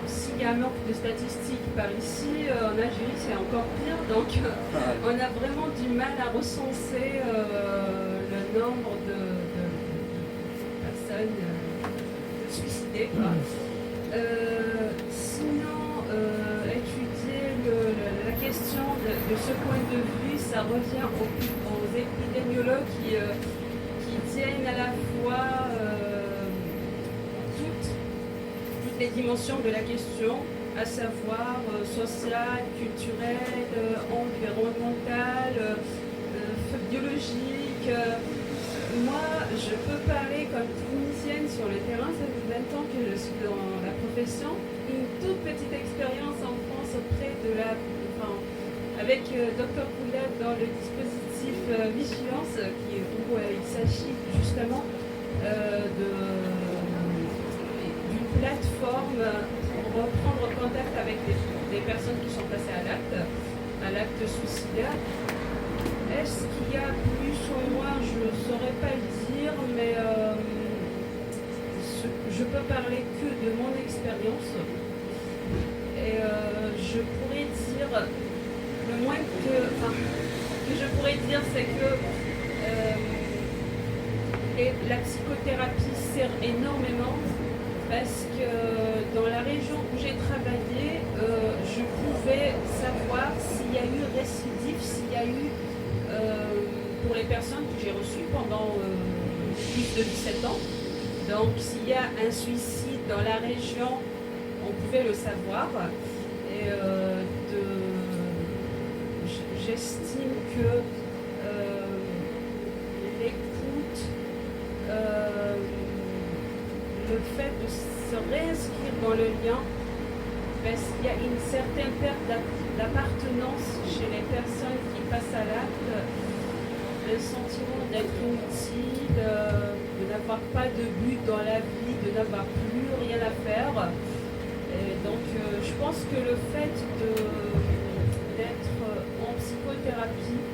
s'il y a un manque de statistiques par ici, en Algérie c'est encore pire. Donc on a vraiment du mal à recenser le nombre de personnes suicidées. Quoi. Sinon, étudier la question de ce point de vue, ça revient aux épidémiologues qui tiennent à la fois toutes les dimensions de la question, à savoir sociale, culturelle, environnementale, biologique. Moi, je peux parler comme clinicienne sur le terrain, ça fait 20 ans que je suis dans la profession. Une toute petite expérience en France auprès de avec Dr Poulet dans le dispositif Vigilance, où il s'agit justement d'une plateforme pour reprendre contact avec des personnes qui sont passées à l'acte suicidaire. Est-ce qu'il y a plus ou moins, je ne saurais pas le dire, mais je peux parler que de mon expérience. Et je pourrais dire, le moins que je pourrais dire, c'est que la psychothérapie sert énormément parce que dans la région où j'ai travaillé, je pouvais savoir s'il y a eu récidive, s'il y a eu, pour les personnes que j'ai reçues pendant plus de 17 ans, donc s'il y a un suicide dans la région, on pouvait le savoir. Et j'estime que l'écoute, le fait de se réinscrire dans le lien, parce qu'il y a une certaine perte d'appartenance chez les personnes qui passent à l'acte, le sentiment d'être inutile, de n'avoir pas de but dans la vie, de n'avoir plus rien à faire. Et donc je pense que le fait d'être en psychothérapie,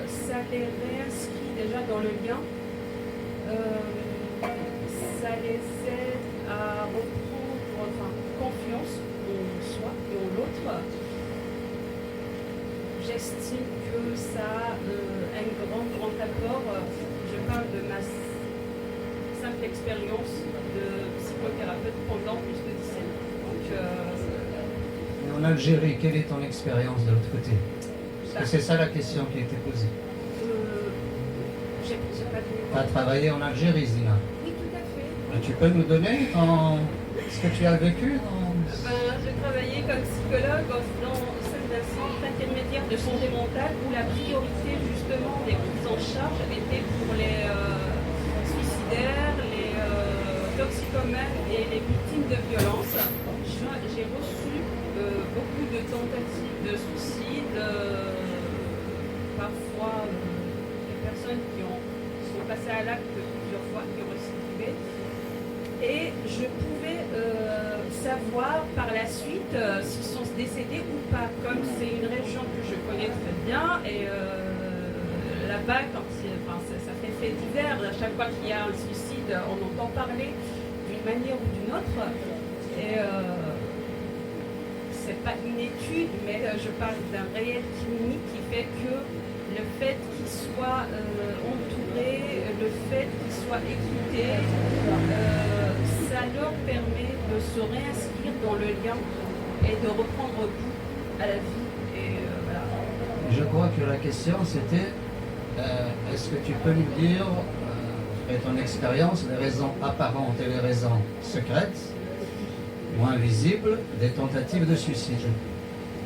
ça les réinscrit déjà dans le lien, ça les aide à reprendre confiance en soi et en l'autre. J'estime que ça a un grand apport. Je parle de ma simple expérience de psychothérapeute pendant plus de 17 ans. Et en Algérie, quelle est ton expérience de l'autre côté? Parce que c'est ça la question qui a été posée. J'ai pas de... Tu as travaillé en Algérie, Zina? Oui, tout à fait. Tu peux nous donner ce que tu as vécu J'ai travaillé comme psychologue au sein d'un centre intermédiaire de santé mentale où la priorité justement des prises en charge était pour les suicidaires, les toxicomanes et les victimes de violences. J'ai reçu beaucoup de tentatives de suicide, parfois des personnes qui sont passées à l'acte plusieurs fois, qui ont récidivé. Et je pouvais savoir par la suite s'ils sont décédés ou pas. Comme c'est une région que je connais très bien, et là-bas, ça fait divers. À chaque fois qu'il y a un suicide, on entend parler d'une manière ou d'une autre. Et c'est pas une étude, mais je parle d'un réel clinique qui fait que le fait qu'ils soient entourés, le fait qu'ils soient écoutés, ça leur permet de se réinscrire dans le lien et de reprendre goût à la vie. Et voilà. Je crois que la question c'était est-ce que tu peux nous dire, et ton expérience, les raisons apparentes et les raisons secrètes, moins visibles, des tentatives de suicide?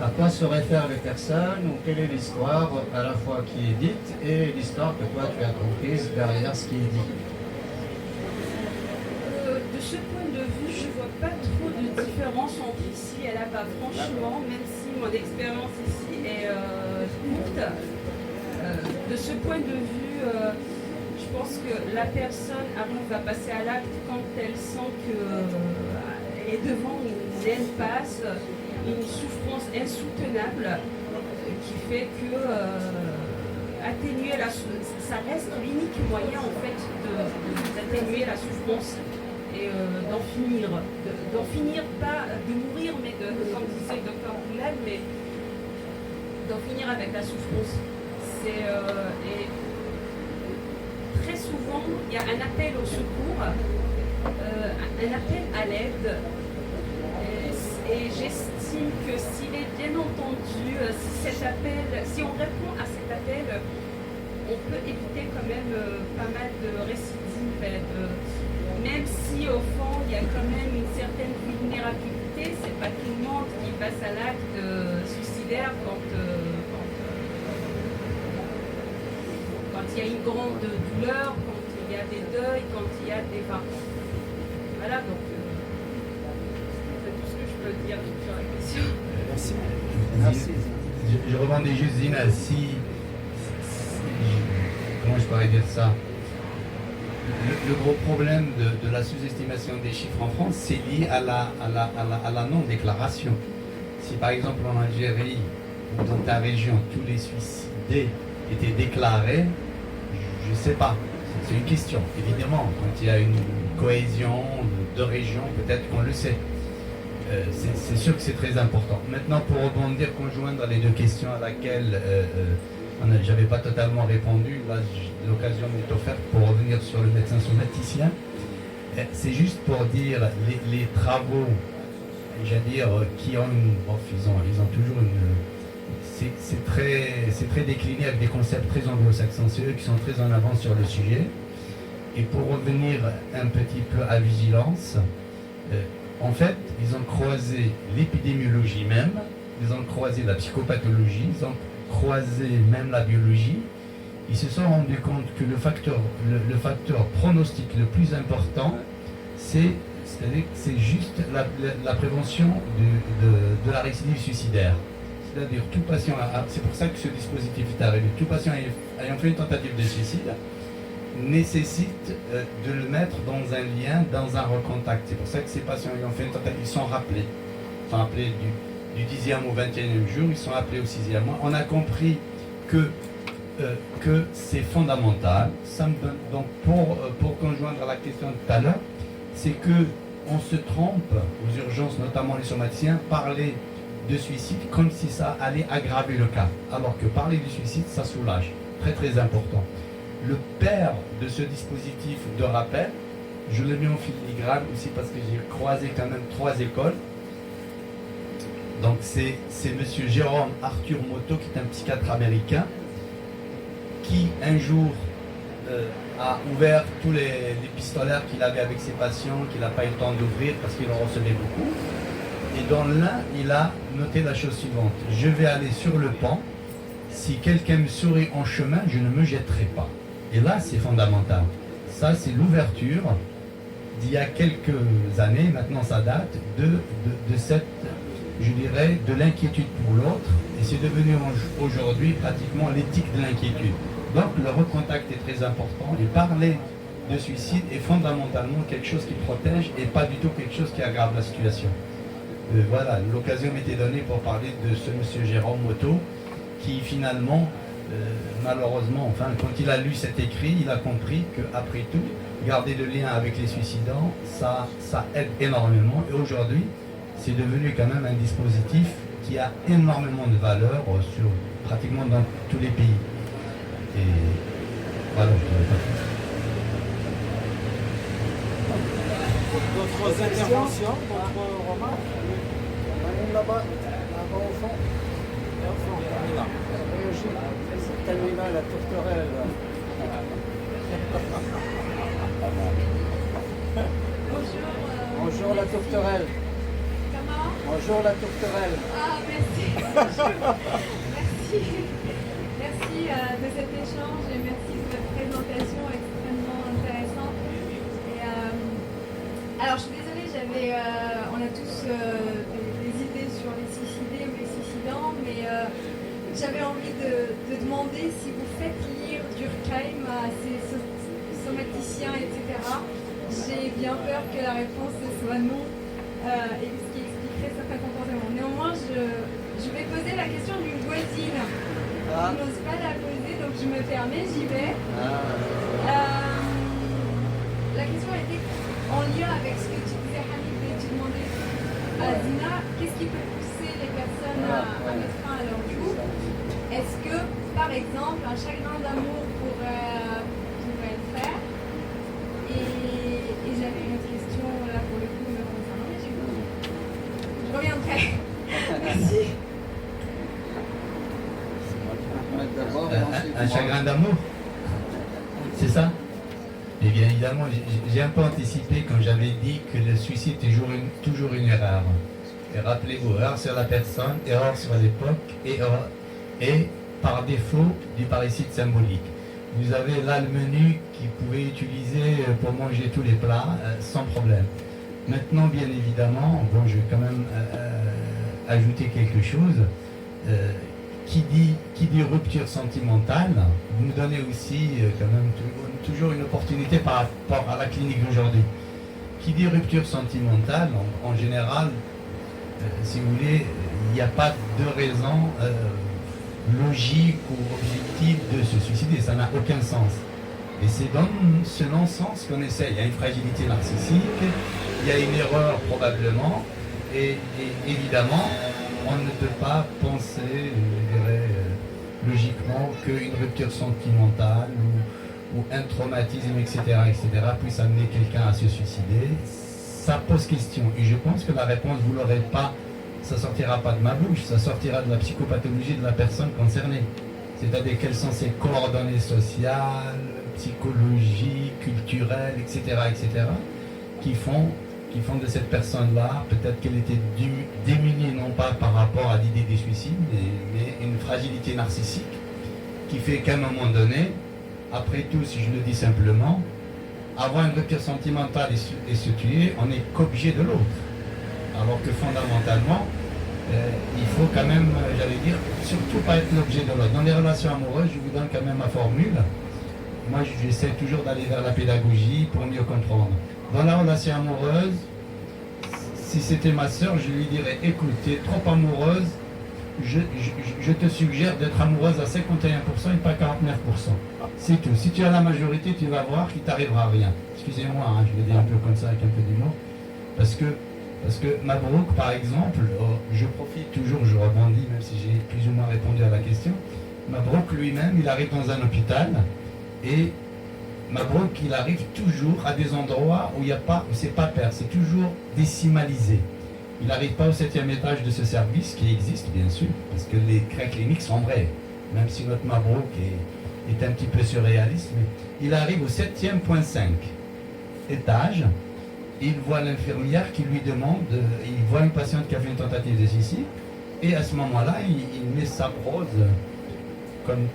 À quoi se réfèrent les personnes ou quelle est l'histoire à la fois qui est dite et l'histoire que toi tu as comprise derrière ce qui est dit? De ce point de vue, je ne vois pas trop de différence entre ici et là-bas. Franchement, même si mon expérience ici est courte, de ce point de vue, je pense que la personne arrive à passer à l'acte quand elle sent qu'elle est devant une impasse, une souffrance insoutenable qui fait que atténuer ça reste l'unique moyen en fait d'atténuer la souffrance et d'en finir, pas de mourir, mais comme disait le docteur Boulal, mais d'en finir avec la souffrance. Et très souvent, il y a un appel au secours, un appel à l'aide. Et j'estime que s'il est bien entendu, si on répond à cet appel, on peut éviter quand même pas mal de récidives. Même si au fond il y a quand même une certaine vulnérabilité, c'est pas tout le monde qui passe à l'acte suicidaire quand il y a une grande douleur, quand il y a des deuils, quand il y a des... Voilà, donc... dire sur la question. Merci. Merci. Je rebondis juste, Zina, comment je pourrais dire ça? Le gros problème de la sous-estimation des chiffres en France, c'est lié à la non-déclaration. Si par exemple en Algérie ou dans ta région, tous les suicidés étaient déclarés, je ne sais pas. C'est une question. Évidemment, quand il y a une cohésion de régions, peut-être qu'on le sait. C'est sûr que c'est très important. Maintenant, pour rebondir, conjoindre les deux questions à laquelle j'avais pas totalement répondu, là l'occasion m'est offerte pour revenir sur le médecin somaticien. C'est juste pour dire les travaux, j'allais dire, qui ont ils ont toujours une... C'est très décliné avec des concepts très anglo-saxons, c'est eux qui sont très en avance sur le sujet. Et pour revenir un petit peu à vigilance, en fait, ils ont croisé l'épidémiologie même, ils ont croisé la psychopathologie, ils ont croisé même la biologie. Ils se sont rendus compte que le facteur pronostic le plus important, c'est juste la prévention de la récidive suicidaire. C'est-à-dire tout patient, c'est pour ça que ce dispositif est arrivé, tout patient ayant fait une tentative de suicide nécessite de le mettre dans un lien, dans un recontact. C'est pour ça que ces patients ayant fait une tentative, ils sont rappelés du 10e au 21e jour, ils sont appelés au 6e mois. On a compris que c'est fondamental. Ça me donne, donc pour conjoindre la question de tout à l'heure, c'est que on se trompe aux urgences, notamment les somaticiens, parler de suicide comme si ça allait aggraver le cas, alors que parler du suicide, ça soulage. Très très important. Le père de ce dispositif de rappel, je le mets en filigrane aussi parce que j'ai croisé quand même 3 écoles. Donc c'est monsieur Jérôme Arthur Moto, qui est un psychiatre américain, qui un jour a ouvert tous les pistolets qu'il avait avec ses patients, qu'il n'a pas eu le temps d'ouvrir parce qu'il en recevait beaucoup. Et dans l'un, il a noté la chose suivante. Je vais aller sur le pont. Si quelqu'un me sourit en chemin, je ne me jetterai pas. Et là, c'est fondamental. Ça, c'est l'ouverture d'il y a quelques années, maintenant ça date, de cette, je dirais, de l'inquiétude pour l'autre. Et c'est devenu aujourd'hui pratiquement l'éthique de l'inquiétude. Donc le recontact est très important et parler de suicide est fondamentalement quelque chose qui protège et pas du tout quelque chose qui aggrave la situation. Voilà, l'occasion m'était donnée pour parler de ce monsieur Jérôme Moto qui finalement, malheureusement, enfin, quand il a lu cet écrit, il a compris qu'après tout, garder le lien avec les suicidants, ça aide énormément. Et aujourd'hui, c'est devenu quand même un dispositif qui a énormément de valeur sur pratiquement dans tous les pays. Et voilà, D'autres interventions, d'autres remarques? Là-bas, au fond. Là. C'est Talmina, la tourterelle. Bonjour la tourterelle. Comment? Bonjour la tourterelle. Ah, merci. Merci. Merci de cet échange et merci de votre présentation extrêmement intéressante. Et, alors, je suis désolée, on a tous des idées sur les suicidés ou les suicidants, mais j'avais envie de demander si vous faites lire Durkheim à ces somaticiens, etc. J'ai bien peur que la réponse soit non, et ce qui expliquerait certains comportements. Néanmoins, je vais poser la question d'une voisine. Je n'ose pas la poser, donc je me permets, j'y vais. La question était en lien avec ce que tu disais, Hamid, et tu demandais à Dina, qu'est-ce qui peut pousser les personnes à mettre fin à leur vie? Est-ce que, par exemple, un chagrin d'amour pourrait le faire? Et j'avais une autre question, là, pour le coup, me concernant, mais je reviendrai. Merci. Un chagrin d'amour, c'est ça? Eh bien évidemment, j'ai un peu anticipé quand j'avais dit que le suicide est toujours une erreur. Et rappelez-vous, erreur sur la personne, erreur sur l'époque, et par défaut du parricide symbolique. Vous avez là le menu qui pouvait utiliser pour manger tous les plats sans problème. Maintenant, bien évidemment, bon, je vais quand même ajouter quelque chose. Qui dit rupture sentimentale, vous nous donnez aussi quand même toujours une opportunité par rapport à la clinique d'aujourd'hui. Qui dit rupture sentimentale, en général, si vous voulez, il n'y a pas de raison logique ou objective de se suicider, ça n'a aucun sens. Et c'est dans ce non-sens qu'on essaie. Il y a une fragilité narcissique, il y a une erreur probablement, et évidemment, on ne peut pas penser, je dirais, logiquement qu'une rupture sentimentale ou un traumatisme, etc., puisse amener quelqu'un à se suicider. Ça pose question. Et je pense que la réponse, vous ne l'aurez pas, ça ne sortira pas de ma bouche, ça sortira de la psychopathologie de la personne concernée. C'est-à-dire quelles sont ses coordonnées sociales, psychologiques, culturelles, etc., qui font de cette personne-là, peut-être qu'elle était démunie non pas par rapport à l'idée des suicides, mais une fragilité narcissique qui fait qu'à un moment donné, après tout, si je le dis simplement, avoir une rupture sentimentale et se tuer, on n'est qu'objet de l'autre. Alors que fondamentalement, il faut quand même, j'allais dire, surtout pas être l'objet de l'autre. Dans les relations amoureuses, je vous donne quand même ma formule. Moi, j'essaie toujours d'aller vers la pédagogie pour mieux comprendre. Dans la relation amoureuse, si c'était ma sœur, je lui dirais, écoute, tu es trop amoureuse, je te suggère d'être amoureuse à 51% et pas 49%. C'est tout. Si tu as la majorité, tu vas voir qu'il ne t'arrivera rien. Excusez-moi, hein, je le dis un peu comme ça, avec un peu d'humour. Parce que Mabrouk, par exemple, je profite toujours, je rebondis, même si j'ai plus ou moins répondu à la question. Mabrouk lui-même, il arrive dans un hôpital et Mabrouk, il arrive toujours à des endroits où il n'y a pas, où c'est pas pair, c'est toujours décimalisé. Il n'arrive pas au 7e étage de ce service qui existe, bien sûr, parce que les cas cliniques sont vrais. Même si notre Mabrouk est un petit peu surréaliste, mais il arrive au 7e.5 étage, il voit l'infirmière qui lui demande, il voit une patiente qui a fait une tentative de suicide, et à ce moment-là, il met sa prose, comme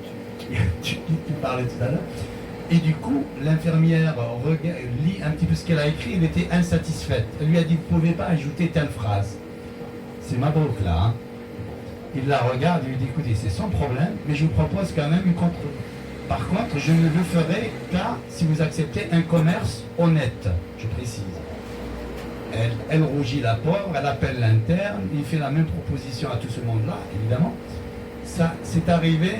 tu parlais tout à l'heure, et du coup, l'infirmière lit un petit peu ce qu'elle a écrit, elle était insatisfaite. Elle lui a dit, vous ne pouvez pas ajouter telle phrase. C'est Mabrouk là, hein. Il la regarde et lui dit, écoutez, c'est son problème, mais je vous propose quand même une contre. Par contre, je ne le ferai qu'à si vous acceptez un commerce honnête, je précise. Elle rougit la pauvre, elle appelle l'interne, il fait la même proposition à tout ce monde-là, évidemment. Ça, c'est arrivé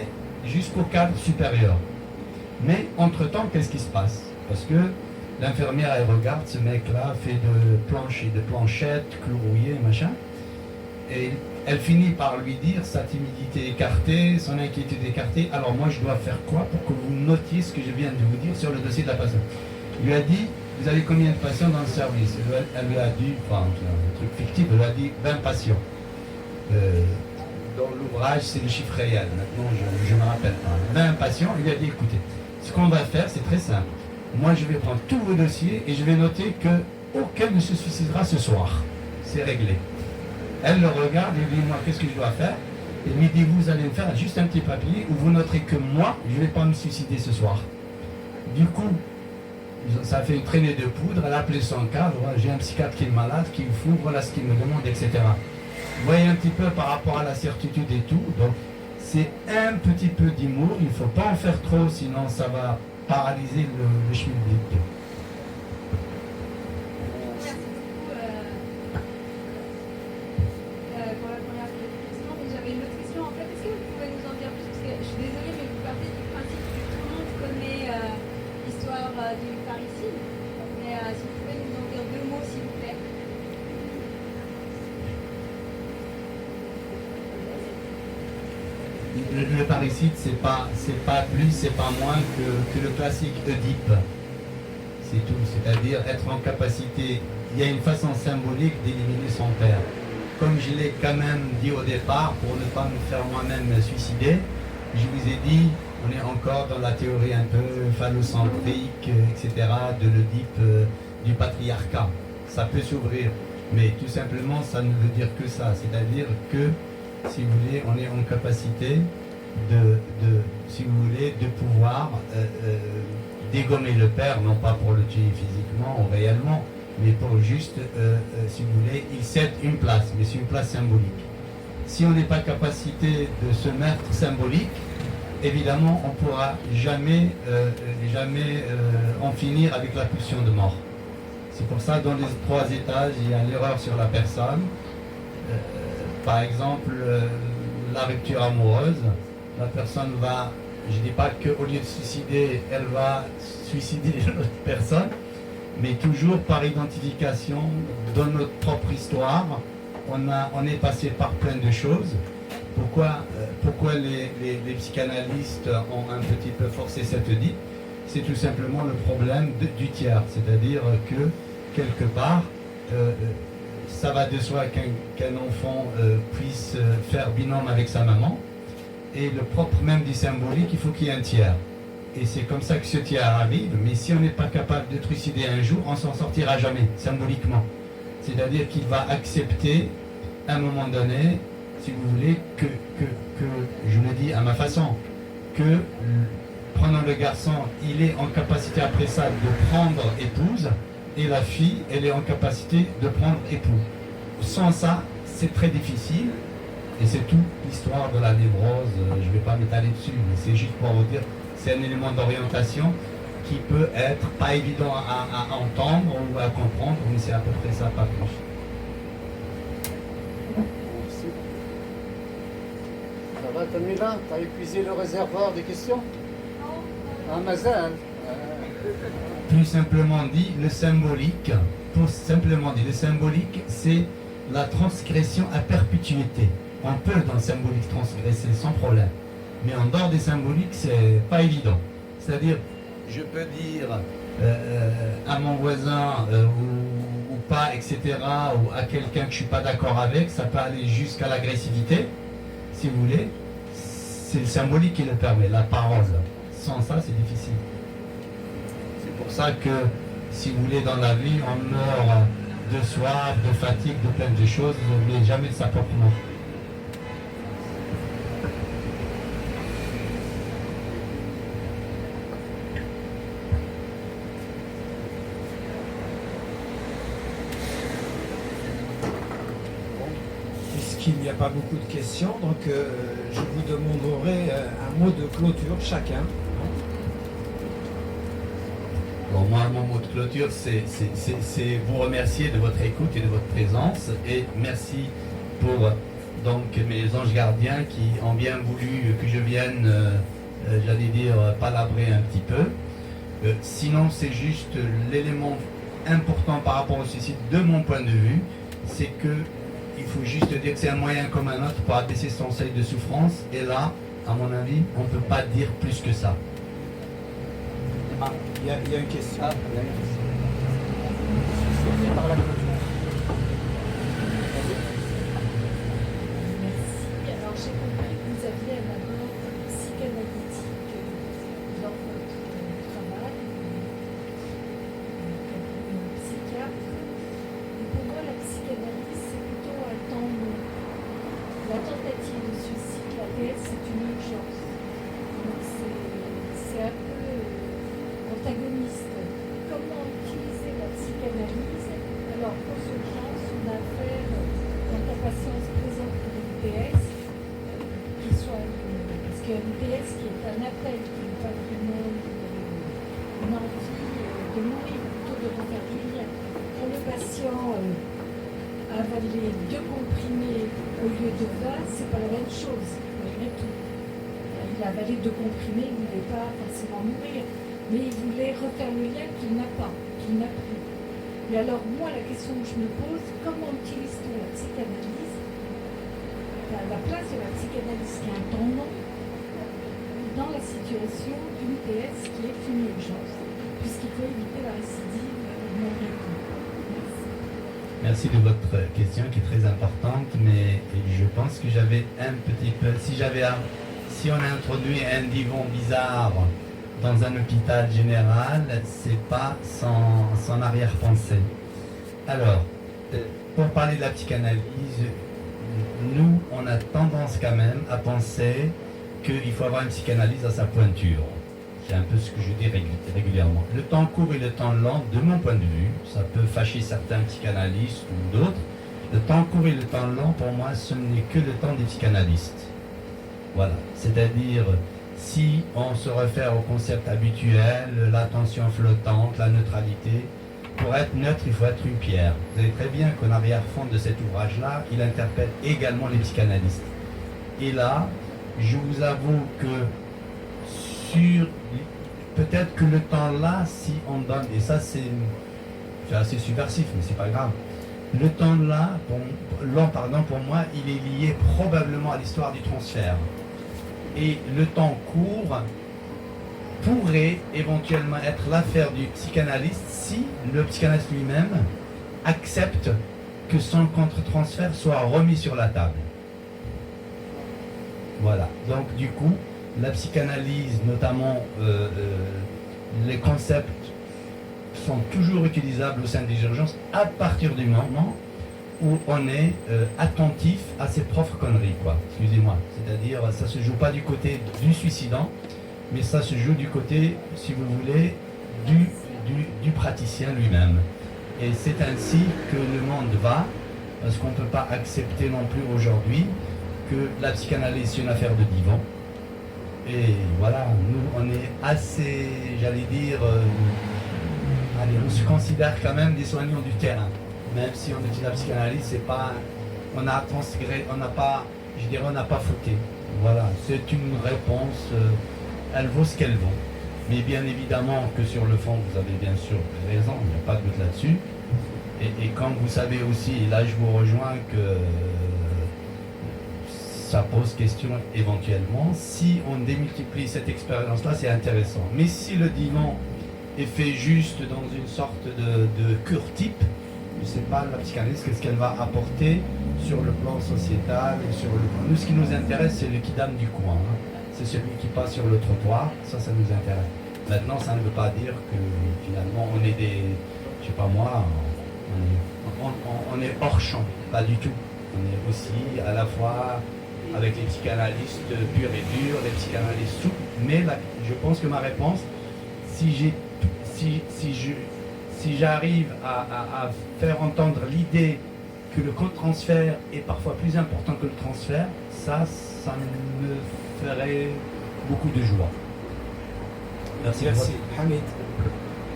jusqu'au cadre supérieur. Mais entre-temps, qu'est-ce qui se passe? Parce que l'infirmière, elle regarde, ce mec-là fait de planches et de planchettes, clous rouillés, machin. Et elle finit par lui dire sa timidité écartée, son inquiétude écartée. Alors moi, je dois faire quoi pour que vous notiez ce que je viens de vous dire sur le dossier de la patiente? Il lui a dit, vous avez combien de patients dans le service? Elle lui a dit, enfin, un truc fictif, elle lui a dit 20 patients. Dans l'ouvrage, c'est le chiffre réel. Maintenant, je ne me rappelle pas. 20 patients, il lui a dit, écoutez, ce qu'on va faire, c'est très simple. Moi, je vais prendre tous vos dossiers et je vais noter qu'aucun ne se suicidera ce soir. C'est réglé. Elle le regarde et lui dit, moi, qu'est-ce que je dois faire? Et lui dit, vous allez me faire juste un petit papier où vous noterez que moi, je ne vais pas me suicider ce soir. Du coup, ça fait une traînée de poudre, elle a appelé son cadre, j'ai un psychiatre qui est malade, qui me fout, voilà ce qu'il me demande, etc. Vous voyez un petit peu par rapport à la certitude et tout, donc c'est un petit peu d'humour, il ne faut pas en faire trop, sinon ça va paralyser le schmilblick. Merci beaucoup pour la première question. Mais j'avais une autre question en fait. Est-ce que vous pouvez nous en dire plus? Parce que je suis désolée, mais vous partez du principe que tout le monde connaît l'histoire du parricide. Mais si vous pouvez nous en dire deux mots, s'il vous plaît. Le parricide, c'est pas plus, c'est pas moins que le classique Oedipe. C'est tout. C'est-à-dire être en capacité, il y a une façon symbolique d'éliminer son père. Comme je l'ai quand même dit au départ, pour ne pas me faire moi-même suicider, je vous ai dit, on est encore dans la théorie un peu phallocentrique, etc., de l'Oedipe, du patriarcat. Ça peut s'ouvrir, mais tout simplement, ça ne veut dire que ça. C'est-à-dire que, si vous voulez, on est en capacité si vous voulez, de pouvoir dégommer le père, non pas pour le tuer physiquement ou réellement, mais pour juste, si vous voulez, il cède une place, mais c'est une place symbolique. Si on n'est pas capacité de ce meurtre symbolique, évidemment, on ne pourra jamais en finir avec la pulsion de mort. C'est pour ça, dans les 3 étages, il y a l'erreur sur la personne. Par exemple, la rupture amoureuse, la personne va, je ne dis pas qu'au lieu de suicider, elle va suicider l'autre personne, mais toujours par identification, dans notre propre histoire, on est passé par plein de choses. Pourquoi les psychanalystes ont un petit peu forcé cette Oedipe? C'est tout simplement le problème du tiers, c'est-à-dire que, quelque part, ça va de soi qu'un enfant puisse faire binôme avec sa maman. Et le propre même du symbolique, il faut qu'il y ait un tiers. Et c'est comme ça que ce tiers arrive. Mais si on n'est pas capable de trucider un jour, on s'en sortira jamais, symboliquement. C'est-à-dire qu'il va accepter, à un moment donné, si vous voulez, que je le dis à ma façon, que prenant le garçon, il est en capacité après ça de prendre épouse, et la fille, elle est en capacité de prendre époux. Sans ça, c'est très difficile, et c'est toute l'histoire de la névrose. Je ne vais pas m'étaler dessus, mais c'est juste pour vous dire, c'est un élément d'orientation qui peut être pas évident à entendre ou à comprendre, mais c'est à peu près ça, pas plus. Merci. Ça va, Tamila? T'as épuisé le réservoir des questions? Ah, Mazal. Plus simplement dit, le symbolique, c'est la transgression à perpétuité. On peut dans le symbolique transgresser sans problème. Mais en dehors des symboliques, c'est pas évident. C'est-à-dire, je peux dire à mon voisin ou pas, etc., ou à quelqu'un que je ne suis pas d'accord avec, ça peut aller jusqu'à l'agressivité, si vous voulez. C'est le symbolique qui le permet, la parole. sans ça, c'est difficile. C'est pour ça que, si vous voulez, dans la vie, on meurt de soif, de fatigue, de plein de choses, vous n'oubliez jamais de sa propre mort. Puisqu'il n'y a pas beaucoup de questions, donc je vous demanderai un mot de clôture chacun. Bon, moi, mon mot de clôture, c'est vous remercier de votre écoute et de votre présence. Et merci pour donc mes anges gardiens qui ont bien voulu que je vienne, j'allais dire, palabrer un petit peu. Sinon, c'est juste l'élément important par rapport au suicide, de mon point de vue, c'est que il faut juste dire que c'est un moyen comme un autre pour abaisser son seuil de souffrance. Et là, à mon avis, on ne peut pas dire plus que ça. Ah, il y a une question. Ah, il y a une question. C'est par la clôture. Merci. Alors j'ai compris que vous aviez un abord psychanalytique dans votre travail, comme psychiatre. Et pour moi, la psychanalyse, c'est plutôt un temps long. La tentative de suicide, la thèse, c'est une urgence. Donc c'est un peu antagoniste. Comment utiliser la psychanalyse alors qu'aux urgences, on a affaire, quand la patience présente pour l'UPS, qu'il soit parce qu'il y a l'UPS qui est un appel, qui n'est pas vraiment une envie de mourir, plutôt de refaire du lien. Quand le patient a avalé 2 comprimés au lieu de 20, c'est pas la même chose, malgré tout. Il a avalé 2 comprimés, il ne voulait pas forcément mourir, mais il voulait refaire le lien qu'il n'a pas, qu'il n'a plus. Et alors moi, la question que je me pose, comment utilise-t-on la psychanalyse, la place de la psychanalyse qui a un temps long, dans la situation d'une PS qui est une urgence, puisqu'il faut éviter la récidive malgré tout. Merci de votre question qui est très importante, mais je pense que j'avais un petit peu, si on a introduit un divan bizarre dans un hôpital général, c'est pas sans arrière-pensée. Alors, pour parler de la psychanalyse, nous, on a tendance quand même à penser qu'il faut avoir une psychanalyse à sa pointure. C'est un peu ce que je dis régulièrement. Le temps court et le temps lent, de mon point de vue, ça peut fâcher certains psychanalystes ou d'autres. Le temps court et le temps lent, pour moi, ce n'est que le temps des psychanalystes. Voilà. C'est-à-dire, si on se réfère au concept habituel, l'attention flottante, la neutralité, pour être neutre, il faut être une pierre. Vous savez très bien qu'en arrière-fond de cet ouvrage-là, il interpelle également les psychanalystes. Et là, je vous avoue que peut-être que le temps là, si on donne, et ça c'est assez subversif, mais c'est pas grave, le temps là, pour moi, il est lié probablement à l'histoire du transfert. Et le temps court pourrait éventuellement être l'affaire du psychanalyste si le psychanalyste lui-même accepte que son contre-transfert soit remis sur la table. Voilà, donc du coup, la psychanalyse, notamment les concepts sont toujours utilisables au sein des urgences à partir du moment où on est attentif à ses propres conneries, quoi. Excusez-moi. C'est-à-dire, ça se joue pas du côté du suicidant, mais ça se joue du côté, si vous voulez, du praticien lui-même. Et c'est ainsi que le monde va, parce qu'on ne peut pas accepter non plus aujourd'hui que la psychanalyse c'est une affaire de divan. Et voilà, nous on est assez, j'allais dire, on se considère quand même des soignants du terrain. Même si on utilise la psychanalyse, c'est pas, on a transgressé, on n'a pas, je dirais, on n'a pas fauté. Voilà, c'est une réponse, elle vaut ce qu'elle vaut. Mais bien évidemment que sur le fond, vous avez bien sûr raison, il n'y a pas de doute là-dessus. Et comme vous savez aussi, et là je vous rejoins que ça pose question éventuellement, si on démultiplie cette expérience-là, c'est intéressant. Mais si le divan est fait juste dans une sorte de cure type, je ne sais pas la psychanalyse, qu'est-ce qu'elle va apporter sur le plan sociétal et sur le plan... Nous, ce qui nous intéresse, c'est le kidam du coin. Hein. c'est celui qui passe sur le trottoir, ça nous intéresse. Maintenant, ça ne veut pas dire que finalement on est des, je sais pas moi, on est hors champ, pas du tout. On est aussi à la fois avec les psychanalystes purs et durs, les psychanalystes souples, mais je pense que ma réponse, si j'arrive à faire entendre l'idée que le co-transfert est parfois plus important que le transfert, ça me ferait beaucoup de joie. Merci. Merci. Hamid,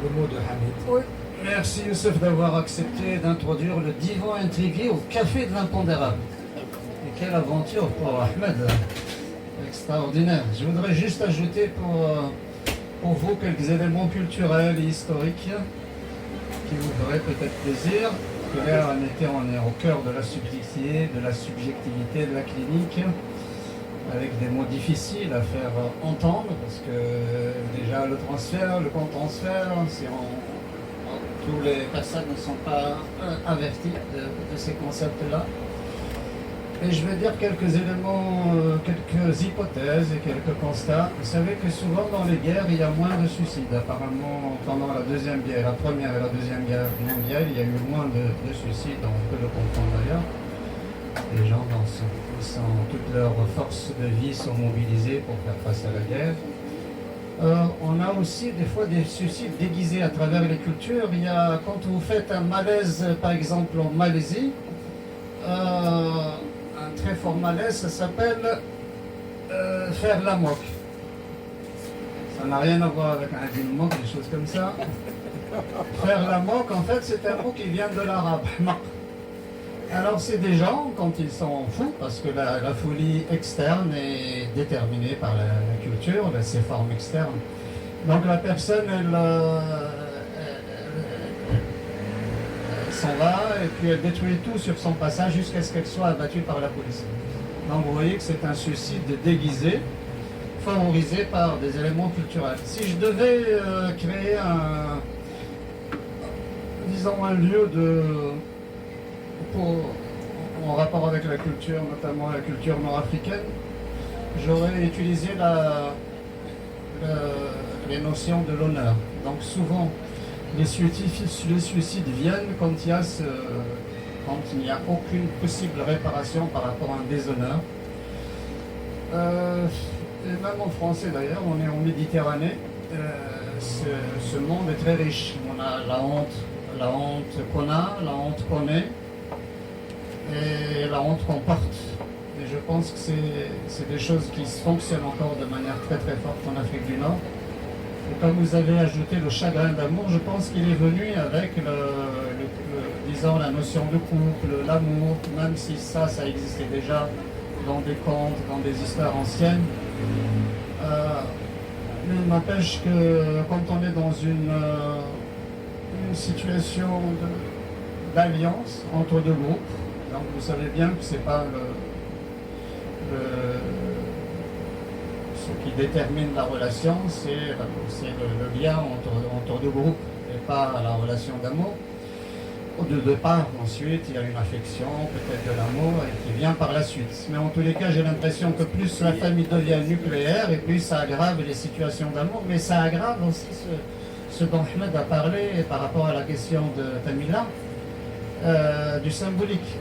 le mot de Hamid. Oui. Merci Youssef d'avoir accepté d'introduire le divan intrigué au café de l'impondérable. Et quelle aventure pour Ahmed, extraordinaire. Je voudrais juste ajouter pour vous quelques éléments culturels et historiques qui vous feraient peut-être plaisir. Parce que là, on est au cœur de la subjectivité, de la clinique, avec des mots difficiles à faire entendre, parce que déjà le transfert, le compte-transfert, tous les personnes ne sont pas averties de ces concepts-là. Et je vais dire quelques éléments, quelques hypothèses et quelques constats. Vous savez que souvent dans les guerres, il y a moins de suicides. Apparemment, pendant la première et la deuxième guerre mondiale, il y a eu moins de suicides, on peut le comprendre d'ailleurs. Les gens toutes leurs forces de vie sont mobilisées pour faire face à la guerre. On a aussi des fois des suicides déguisés à travers les cultures. Quand vous faites un malaise, par exemple en Malaisie, un très fort malaise, ça s'appelle faire la moque. Ça n'a rien à voir avec un din moque, des choses comme ça. Faire la moque, en fait, c'est un mot qui vient de l'arabe. Alors c'est des gens, quand ils sont fous, parce que la folie externe est déterminée par la culture, ses formes externes. Donc la personne, elle s'en va et puis elle détruit tout sur son passage jusqu'à ce qu'elle soit abattue par la police. Donc vous voyez que c'est un suicide déguisé, favorisé par des éléments culturels. Si je devais créer un lieu en rapport avec la culture, notamment la culture nord-africaine, j'aurais utilisé les notions de l'honneur. Donc souvent, les suicides viennent quand il n'y a aucune possible réparation par rapport à un déshonneur. Et même en français d'ailleurs, on est en Méditerranée, ce monde est très riche. On a la honte qu'on a, la honte qu'on est, et la honte qu'on porte. Et je pense que c'est des choses qui fonctionnent encore de manière très très forte en Afrique du Nord. Et comme vous avez ajouté le chagrin d'amour, je pense qu'il est venu avec disons, la notion de couple, l'amour, même si ça existait déjà dans des contes, dans des histoires anciennes. Mais il n'empêche que quand on est dans une situation d'alliance entre deux groupes, donc vous savez bien que c'est pas ce qui détermine la relation, c'est le lien entre deux groupes et pas la relation d'amour. De part, ensuite, il y a une affection, peut-être de l'amour, et qui vient par la suite. Mais en tous les cas, j'ai l'impression que plus la famille devient nucléaire, et plus ça aggrave les situations d'amour, mais ça aggrave aussi ce dont Ahmed a parlé par rapport à la question de Tamila, du symbolique.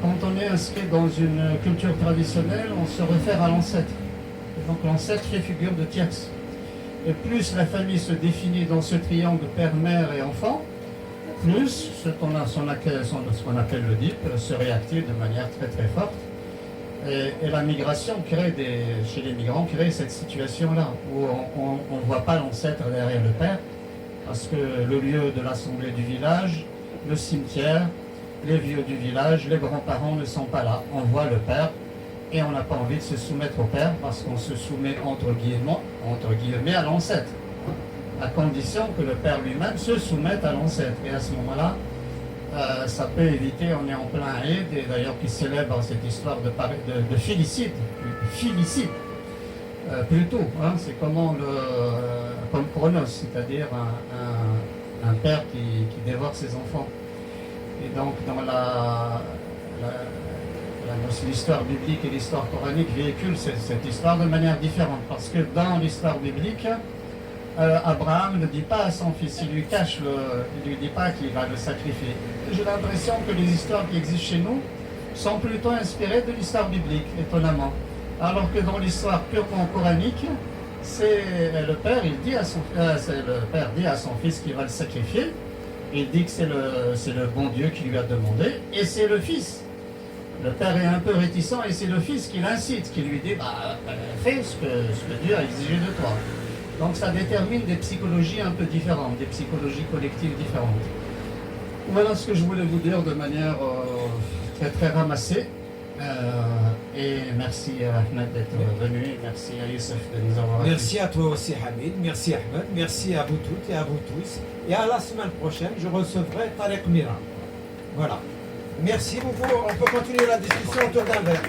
Quand on est inscrit dans une culture traditionnelle, on se réfère à l'ancêtre. Donc l'ancêtre fait figure de tierce. Et plus la famille se définit dans ce triangle père, mère et enfant, plus ce qu'on appelle le DIP se réactive de manière très très forte. Et la migration chez les migrants crée cette situation-là, où on ne voit pas l'ancêtre derrière le père, parce que le lieu de l'assemblée du village, le cimetière, les vieux du village, les grands-parents ne sont pas là. On voit le père et on n'a pas envie de se soumettre au père parce qu'on se soumet entre guillemets à l'ancêtre, à condition que le père lui-même se soumette à l'ancêtre. Et à ce moment-là, ça peut éviter, on est en plein Eid, et d'ailleurs qui célèbre cette histoire de filicide, plutôt, hein, c'est comme Chronos, c'est-à-dire un père qui dévore ses enfants. Et donc dans l'histoire biblique et l'histoire coranique véhiculent cette histoire de manière différente. Parce que dans l'histoire biblique, Abraham ne dit pas à son fils, il lui cache, il lui dit pas qu'il va le sacrifier. J'ai l'impression que les histoires qui existent chez nous sont plutôt inspirées de l'histoire biblique, étonnamment. Alors que dans l'histoire purement coranique, c'est le père, le père dit à son fils qu'il va le sacrifier. Il dit que c'est le bon Dieu qui lui a demandé, et c'est le fils. Le père est un peu réticent et c'est le fils qui l'incite, qui lui dit fais ce que Dieu a exigé de toi. Donc ça détermine des psychologies un peu différentes, des psychologies collectives différentes. Voilà ce que je voulais vous dire de manière très très ramassée. Et merci à Ahmed d'être venu, et merci à Youssef de nous avoir accueillis. Merci à toi aussi Hamid, merci Ahmed, merci à vous toutes et à vous tous. Et à la semaine prochaine, je recevrai Tariq Mira. Voilà. Merci beaucoup, on peut continuer la discussion autour d'un verre.